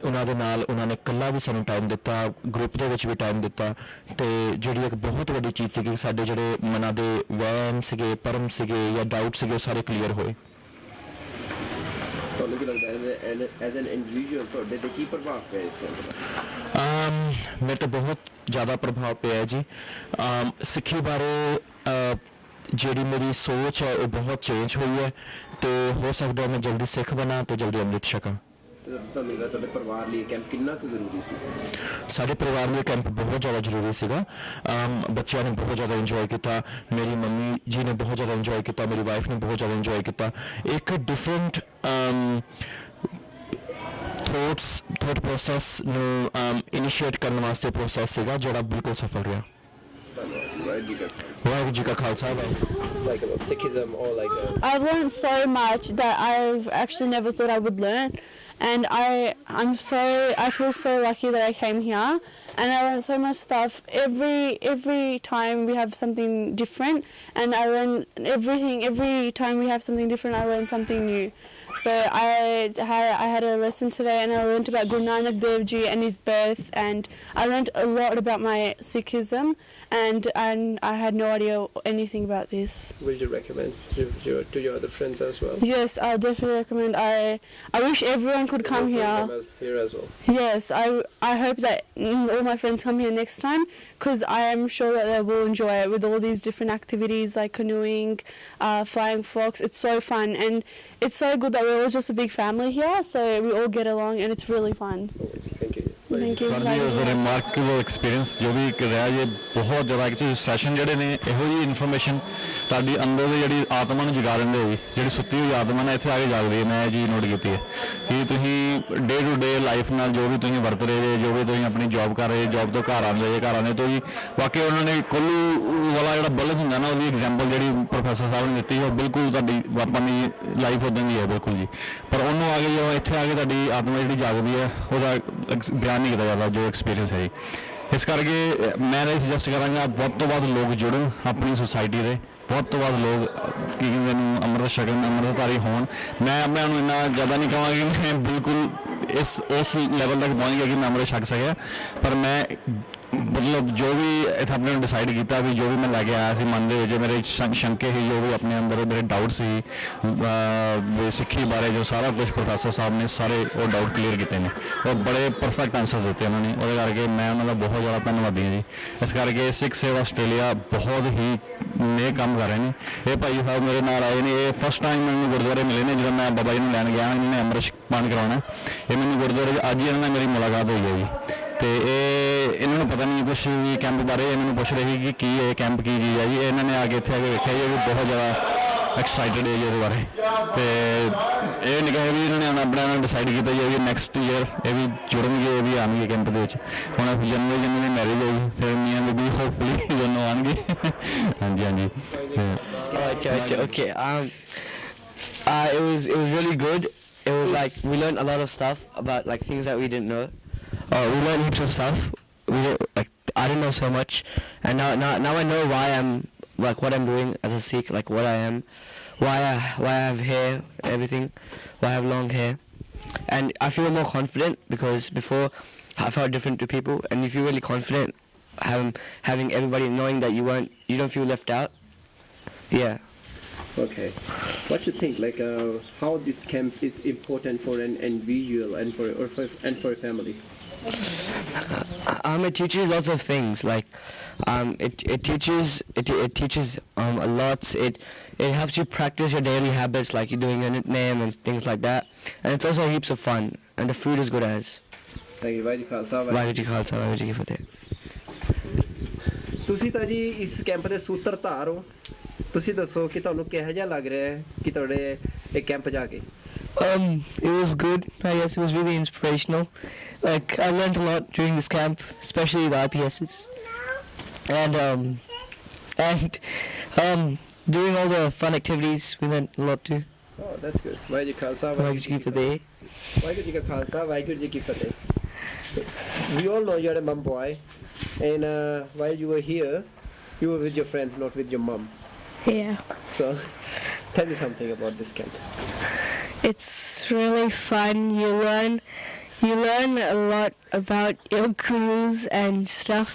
ਉਹਨਾਂ ਦੇ ਨਾਲ ਉਹਨਾਂ ਨੇ ਇਕੱਲਾ ਵੀ ਸਾਨੂੰ ਟਾਈਮ ਦਿੱਤਾ, ਗਰੁੱਪ ਦੇ ਵਿੱਚ ਵੀ ਟਾਈਮ ਦਿੱਤਾ, ਤੇ ਜਿਹੜੀ ਇੱਕ ਬਹੁਤ ਵੱਡੀ ਚੀਜ਼ ਸੀਗੀ, ਸਾਡੇ ਜਿਹੜੇ ਮਨਾਂ ਦੇ ਵਹਿਮ ਸੀਗੇ, ਭਰਮ ਸੀਗੇ ਜਾਂ ਡਾਊਟ ਸੀਗੇ, ਉਹ ਸਾਰੇ ਕਲੀਅਰ ਹੋਏ। ਤੁਹਾਨੂੰ ਕੀ ਲੱਗਦਾ ਹੈ ਐਜ਼ ਐਨ ਇੰਡੀਵਿਜੂਅਲ ਤੁਹਾਡੇ ਤੇ ਕੀ ਪ੍ਰਭਾਵ ਪਿਆ ਇਸ ਕੈਂਪ ਦਾ? ਮੇਰੇ ਤੇ ਬਹੁਤ ਜ਼ਿਆਦਾ ਪ੍ਰਭਾਵ ਪਿਆ ਜੀ। ਸਿੱਖੀ ਬਾਰੇ ਜਿਹੜੀ ਮੇਰੀ ਸੋਚ ਹੈ ਉਹ ਬਹੁਤ ਚੇਂਜ ਹੋਈ ਹੈ, ਤੇ ਹੋ ਸਕਦਾ ਮੈਂ ਜਲਦੀ ਸਿੱਖ ਬਣਾ ਤੇ ਜਲਦੀ ਅੰਮ੍ਰਿਤ ਛਕਾਂ। ਤੁਹਾਨੂੰ ਲੱਗਦਾ ਤੁਹਾਡੇ ਪਰਿਵਾਰ ਲਈ ਕੈਂਪ ਕਿੰਨਾ ਕੁ ਜ਼ਰੂਰੀ ਸੀ? ਸਾਡੇ ਪਰਿਵਾਰ ਲਈ ਕੈਂਪ ਬਹੁਤ ਜ਼ਿਆਦਾ ਜ਼ਰੂਰੀ ਸੀਗਾ। ਬੱਚਿਆਂ ਨੇ ਬਹੁਤ ਜ਼ਿਆਦਾ ਇੰਜੋਏ ਕੀਤਾ, ਮੇਰੀ ਮੰਮੀ ਜੀ ਨੇ ਬਹੁਤ ਜ਼ਿਆਦਾ ਇੰਜੋਏ ਕੀਤਾ, ਮੇਰੀ ਵਾਈਫ ਨੇ ਬਹੁਤ ਜ਼ਿਆਦਾ ਇੰਜੋਏ ਕੀਤਾ। ਇੱਕ ਡਿਫਰੈਂਟ ਥੋਟ ਪ੍ਰੋਸੈਸ ਨੂੰ ਇਨੀਸ਼ੀਏਟ ਕਰਨ ਵਾਸਤੇ ਪ੍ਰੋਸੈਸ ਸੀਗਾ ਜਿਹੜਾ ਬਿਲਕੁਲ ਸਫਲ ਰਿਹਾ। ਵਾਹਿਗੁਰੂ ਜੀ ਕਾ Khalsa like about Sikhism or like I've learned so much that I've actually never thought I would learn, and I feel so lucky that I came here, and I learned so much stuff. Every time we have something different, and I learn everything. Every time we have something different, I learn something new. So I had a lesson today, and I learned about Guru Nanak Dev Ji and his birth, and I learned a lot about my Sikhism, and I had no idea anything about this. Would you recommend to your other friends as well? Yes, I definitely recommend. I wish everyone could come here. Here as well. Yes, I hope that all my friends come here next time, because I am sure that they will enjoy it with all these different activities like canoeing, flying fox. It's so fun, and it's so good that we're all just a big family here, so we all get along, and it's really fun. Thank you. Thank you. Sir ਜੀ ਵਾਸ ਅ remarkable experience ਜੋ ਵੀ ਰਿਹਾ ਜੇ ਬਹੁਤ ਜ਼ਿਆਦਾ actually session ਜਿਹੜੇ ਨੇ ਇਹੋ ਜਿਹੀ ਇਨਫੋਰਮੇਸ਼ਨ ਤੁਹਾਡੀ ਅੰਦਰ ਦੀ ਜਿਹੜੀ ਆਤਮਾ ਨੂੰ ਜਗਾ ਦਿੰਦੇ ਹੋਈ ਜਿਹੜੀ ਸੁੱਤੀ ਹੋਈ ਆਤਮਾ ਨੇ ਇੱਥੇ ਆ ਕੇ ਜਾਗਦੀ ਹੈ। ਮੈਂ ਇਹ ਚੀਜ਼ ਨੋਟ ਕੀਤੀ ਹੈ ਕਿ ਤੁਸੀਂ ਡੇ ਟੂ ਡੇ ਲਾਈਫ ਨਾਲ ਜੋ ਵੀ ਤੁਸੀਂ ਵਰਤ ਰਹੇ ਜੇ ਜੋ ਵੀ ਤੁਸੀਂ ਆਪਣੀ ਜੌਬ ਕਰ ਰਹੇ ਜੌਬ ਤੋਂ ਘਰ ਆਉਂਦੇ ਜੇ ਘਰ ਆਉਂਦੇ ਤੋਂ ਜੀ ਵਾਕਈ ਉਹਨਾਂ ਨੇ ਕੋਲੂ ਵਾਲਾ ਜਿਹੜਾ ਬਲਬ ਹੁੰਦਾ ਨਾ ਉਹਦੀ ਐਗਜ਼ਾਮਪਲ ਜਿਹੜੀ ਪ੍ਰੋਫੈਸਰ ਸਾਹਿਬ ਨੇ ਦਿੱਤੀ ਉਹ ਬਿਲਕੁਲ ਤੁਹਾਡੀ ਆਪਣੀ ਲਾਈਫ ਉੱਦਾਂ ਦੀ ਹੈ ਬਿਲਕੁਲ ਜੀ। ਪਰ ਉਹਨੂੰ ਆ ਕੇ ਜੋ ਇੱਥੇ ਆ ਕੇ ਤੁਹਾਡੀ ਆਤਮਾ ਜਿਹੜੀ ਜਾਗਦੀ ਹੈ ਉਹਦਾ ਬਿਆਨ ਨਹੀਂ ਕੀਤਾ ਜਾਂਦਾ ਜੋ ਐਕਸਪੀਰੀਅੰਸ ਹੈ ਜੀ। ਇਸ ਕਰਕੇ ਮੈਂ ਇਹ ਸੁਜੈਸਟ ਕਰਾਂਗਾ ਵੱਧ ਤੋਂ ਵੱਧ ਲੋਕ ਜੁੜਨ ਆਪਣੀ ਸੁਸਾਇਟੀ ਦੇ, ਵੱਧ ਤੋਂ ਵੱਧ ਲੋਕ ਕੀ ਕਹਿੰਦੇ ਨੂੰ ਅੰਮ੍ਰਿਤ ਛਕਣ ਅੰਮ੍ਰਿਤਧਾਰੀ ਹੋਣ। ਮੈਂ ਆਪਣੇ ਨੂੰ ਇੰਨਾ ਜ਼ਿਆਦਾ ਨਹੀਂ ਕਹਾਂਗਾ ਕਿ ਮੈਂ ਬਿਲਕੁਲ ਉਸ ਲੈਵਲ ਤੱਕ ਪਹੁੰਚ ਗਿਆ ਕਿ ਮੈਂ ਅੰਮ੍ਰਿਤ ਛਕ ਸਕਿਆ, ਪਰ ਮੈਂ ਮਤਲਬ ਜੋ ਵੀ ਇੱਥੇ ਆਪਣੇ ਨੂੰ ਡਿਸਾਈਡ ਕੀਤਾ ਵੀ ਜੋ ਵੀ ਮੈਂ ਲੈ ਕੇ ਆਇਆ ਸੀ ਮਨ ਦੇ ਵਿੱਚ ਮੇਰੇ ਸ਼ੰਕੇ ਸੀ ਜੋ ਵੀ ਆਪਣੇ ਅੰਦਰ ਮੇਰੇ ਡਾਊਟ ਸੀ ਸਿੱਖੀ ਬਾਰੇ ਜੋ ਸਾਰਾ ਕੁਝ ਪ੍ਰੋਫੈਸਰ ਸਾਹਿਬ ਨੇ ਸਾਰੇ ਉਹ ਡਾਊਟ ਕਲੀਅਰ ਕੀਤੇ ਨੇ ਔਰ ਬੜੇ ਪਰਫੈਕਟ ਆਨਸਰਸ ਦਿੱਤੇ ਉਹਨਾਂ ਨੇ। ਉਹਦੇ ਕਰਕੇ ਮੈਂ ਉਹਨਾਂ ਦਾ ਬਹੁਤ ਜ਼ਿਆਦਾ ਧੰਨਵਾਦੀ ਹਾਂ ਜੀ। ਇਸ ਕਰਕੇ ਸਿੱਖ ਸੇਵਾ ਆਸਟ੍ਰੇਲੀਆ ਬਹੁਤ ਹੀ ਨੇਕ ਕੰਮ ਕਰ ਰਹੇ ਨੇ। ਇਹ ਭਾਈ ਸਾਹਿਬ ਮੇਰੇ ਨਾਲ ਆਏ ਨੇ, ਇਹ ਫਸਟ ਟਾਈਮ ਮੈਨੂੰ ਗੁਰਦੁਆਰੇ ਮਿਲੇ ਨੇ ਜਦੋਂ ਮੈਂ ਬਾਬਾ ਜੀ ਨੂੰ ਲੈਣ ਗਿਆ ਇਹਨਾਂ ਨੇ ਅੰਮ੍ਰਿਤ ਪਾਨ ਕਰਾਉਣਾ। ਇਹ ਮੈਨੂੰ ਗੁਰਦੁਆਰੇ ਅੱਜ ਇਹਨਾਂ ਨਾਲ ਮੇਰੀ ਮੁਲਾਕਾਤ ਹੋਈ ਹੈ ਜੀ। ਤੇ ਇਹ ਇਹਨਾਂ ਨੂੰ ਪਤਾ ਨਹੀਂ ਕੁਛ ਵੀ ਕੈਂਪ ਬਾਰੇ, ਇਹਨਾਂ ਨੂੰ ਪੁੱਛ ਰਹੇ ਕਿ ਕੀ ਇਹ ਕੈਂਪ ਕੀ ਚੀਜ਼ ਹੈ ਜੀ। ਇਹਨਾਂ ਨੇ ਆ ਕੇ ਇੱਥੇ ਆ ਕੇ ਵੇਖਿਆ ਜੀ ਵੀ ਬਹੁਤ ਜ਼ਿਆਦਾ ਐਕਸਾਈਟਡ ਹੈ ਜੀ ਇਹਦੇ ਬਾਰੇ। ਤੇ ਇਹ ਨਹੀਂ ਕਹੇ ਵੀ ਇਹਨਾਂ ਨੇ ਆਪਣਾ ਨਾਲ ਡਿਸਾਈਡ ਕੀਤਾ ਜੀ ਵੀ ਨੈਕਸਟ ਈਅਰ ਇਹ ਵੀ ਜੁੜਨਗੇ, ਇਹ ਵੀ ਆਉਣਗੇ ਕੈਂਪ ਦੇ ਵਿੱਚ। ਹੁਣ ਅਸੀਂ ਜਨਵਰੀ ਦੀ ਮੈਰਿਜ ਹੋਈ ਫਿਰ ਮੀਆਂ ਬੀਬੀ ਹੋਪਫੁਲੀ ਦੋਨੋਂ ਆਉਣਗੇ। ਹਾਂਜੀ ਹਾਂਜੀ ਅੱਛਾ okay it was really good. It was like we learned a lot of stuff about like things that we didn't know. We learned heaps of stuff. I didn't know so much, and now I know why I'm like what I'm doing as a Sikh, like what I am, why I have hair, everything, why I have long hair, and I feel more confident because before I felt different to people, and you feel really confident having everybody knowing that you don't feel left out. Yeah. Okay. What you think? Like how this camp is important for an individual and for a family? It teaches lots of things. Like it teaches a lot. It helps you practice your daily habits, like you're doing your nickname and things like that. And it's also heaps of fun. And the food is good as. Thank you. Vaheguru Khalsa. Vaheguru Ji Khalsa. Vaheguru Ji Ki Fateh. ਤੁਸੀਂ ਤਾਂ ਜੀ ਇਸ camp ਦੇ ਸੂਤਰਧਾਰ ਹੋ। ਤੁਸੀਂ ਦੱਸੋ ਕਿ ਤੁਹਾਨੂੰ ਕਿਹੋ ਜਿਹਾ ਲੱਗ ਰਿਹਾ ਹੈ ਕਿ ਤੁਹਾਡੇ ਇਹ ਕੈਂਪ ਜਾ ਕੇ? It was good. I guess it was really inspirational. Like I learned a lot during this camp, especially the IPSs, and doing all the fun activities. We learned a lot too. Oh, that's good. Vaheguru Khalsa. Vaheguru Ji Ki Fateh. Vaheguru Ji Ka Khalsa. Vaheguru Ji Ki Fateh. We all know you're a mum boy, and while you were here, you were with your friends, not with your mum. Yeah. So, tell me something about this camp. It's really fun. You learn a lot about your gurus and stuff,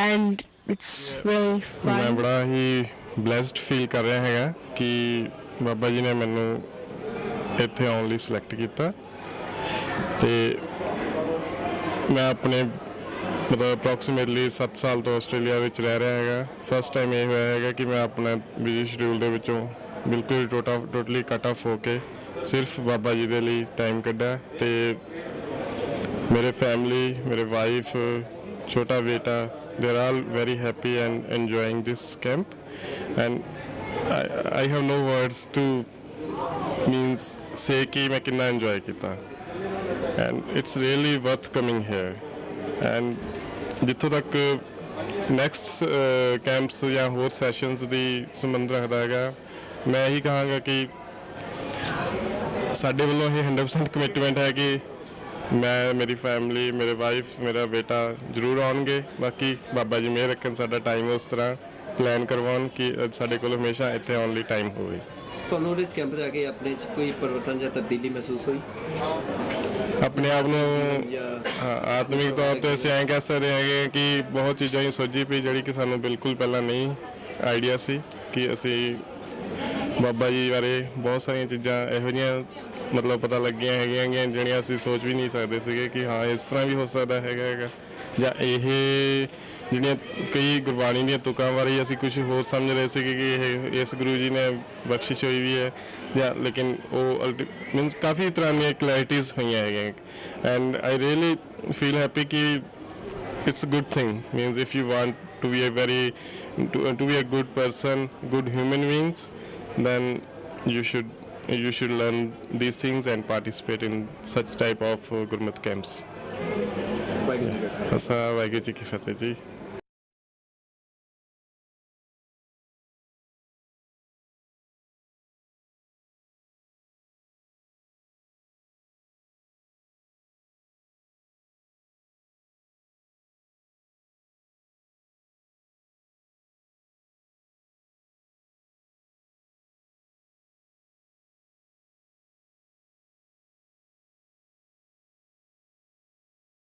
and it's really fun. ਮੈਂ ਬੜਾ ਹੀ blessed feel ਕਰ ਰਿਹਾ ਹੈਗਾ ਕਿ ਬਾਬਾ ਜੀ ਨੇ ਮੈਨੂੰ ਇੱਥੇ ਆਉਣ ਲਈ ਸਿਲੈਕਟ ਕੀਤਾ ਤੇ ਮੈਂ ਆਪਣੇ ਮਤਲਬ ਅਪਰੋਕਸੀਮੇਟਲੀ 7 ਸਾਲ ਤੋਂ ਆਸਟ੍ਰੇਲੀਆ ਵਿੱਚ ਰਹਿ ਰਿਹਾ ਹੈਗਾ। ਫਸਟ ਟਾਈਮ ਇਹ ਹੋਇਆ ਹੈਗਾ ਕਿ ਮੈਂ ਆਪਣੇ ਬਿਜ਼ੀ ਸ਼ਡਿਊਲ ਦੇ ਵਿੱਚੋਂ ਬਿਲਕੁਲ ਟੋਟਲੀ ਕੱਟ ਆਫ ਹੋ ਕੇ ਸਿਰਫ ਬਾਬਾ ਜੀ ਦੇ ਲਈ ਟਾਈਮ ਕੱਢਿਆ ਤੇ ਮੇਰੇ ਫੈਮਿਲੀ ਮੇਰੇ ਵਾਈਫ ਛੋਟਾ ਬੇਟਾ they are all very happy and enjoying this camp and I have no words to say ਕਿ ਮੈਂ ਕਿੰਨਾ enjoy ਕੀਤਾ। and it's really worth coming here. And ਜਿੱਥੋਂ ਤੱਕ ਨੈਕਸਟ ਕੈਂਪਸ ਜਾਂ ਹੋਰ ਸੈਸ਼ਨਸ ਦੀ ਸੰਬੰਧ ਰੱਖਦਾ ਹੈਗਾ, ਮੈਂ ਇਹੀ ਕਹਾਂਗਾ ਕਿ ਸਾਡੇ ਵੱਲੋਂ ਇਹ 100% ਕਮਿਟਮੈਂਟ ਹੈ ਕਿ ਮੈਂ, ਮੇਰੀ ਫੈਮਿਲੀ, ਮੇਰੇ ਵਾਈਫ, ਮੇਰਾ ਬੇਟਾ ਜ਼ਰੂਰ ਆਉਣਗੇ। ਬਾਕੀ ਬਾਬਾ ਜੀ ਮਿਹਰ ਰੱਖਣ, ਸਾਡਾ ਟਾਈਮ ਉਸ ਤਰ੍ਹਾਂ ਪਲਾਨ ਕਰਵਾਉਣ ਕਿ ਸਾਡੇ ਕੋਲ ਹਮੇਸ਼ਾ ਇੱਥੇ ਆਉਣ ਲਈ ਟਾਈਮ ਹੋਵੇ। ਤੁਹਾਨੂੰ ਇਸ ਕੈਂਪ 'ਤੇ ਆ ਕੇ ਆਪਣੇ 'ਚ ਕੋਈ ਪਰਿਵਰਤਨ ਜਾਂ ਤਬਦੀਲੀ ਮਹਿਸੂਸ ਹੋਈ? ਆਪਣੇ ਆਪ ਨੂੰ ਆਤਮਿਕ ਤੌਰ 'ਤੇ ਅਸੀਂ ਐਂ ਕਹਿ ਸਕਦੇ ਹੈਗੇ ਕਿ ਬਹੁਤ ਚੀਜ਼ਾਂ ਹੀ ਸੋਝੀ ਪਈ ਜਿਹੜੀ ਕਿ ਸਾਨੂੰ ਬਿਲਕੁਲ ਪਹਿਲਾਂ ਨਹੀਂ ਆਈਡੀਆ ਸੀ ਕਿ ਅਸੀਂ ਬਾਬਾ ਜੀ ਬਾਰੇ ਬਹੁਤ ਸਾਰੀਆਂ ਚੀਜ਼ਾਂ ਇਹੋ ਜਿਹੀਆਂ ਮਤਲਬ ਪਤਾ ਲੱਗੀਆਂ ਹੈਗੀਆਂ ਜਿਹੜੀਆਂ ਅਸੀਂ ਸੋਚ ਵੀ ਨਹੀਂ ਸਕਦੇ ਸੀਗੇ ਕਿ ਹਾਂ ਇਸ ਤਰ੍ਹਾਂ ਵੀ ਹੋ ਸਕਦਾ ਹੈਗਾ ਜਾਂ ਇਹ ਜਿਹੜੀਆਂ ਕਈ ਗੁਰਬਾਣੀ ਦੀਆਂ ਤੁਕਾਂ ਬਾਰੇ ਅਸੀਂ ਕੁਝ ਹੋਰ ਸਮਝ ਰਹੇ ਸੀਗੇ ਕਿ ਇਹ ਇਸ ਗੁਰੂ ਜੀ ਨੇ ਬਖਸ਼ਿਸ਼ ਹੋਈ ਵੀ ਹੈ ਜਾਂ, ਲੇਕਿਨ ਉਹ ਮੀਨਸ ਕਾਫੀ ਤਰ੍ਹਾਂ ਦੀਆਂ ਕਲੈਰਿਟੀਜ਼ ਹੋਈਆਂ ਹੈਗੀਆਂ। And I really feel happy ਕਿ it's a good thing, means if you want to be a good person, good human beings, then you should learn these things and participate in such type of Gurmat camps. Waheguru ji ਕੀ ਫਤਿਹ ਜੀ।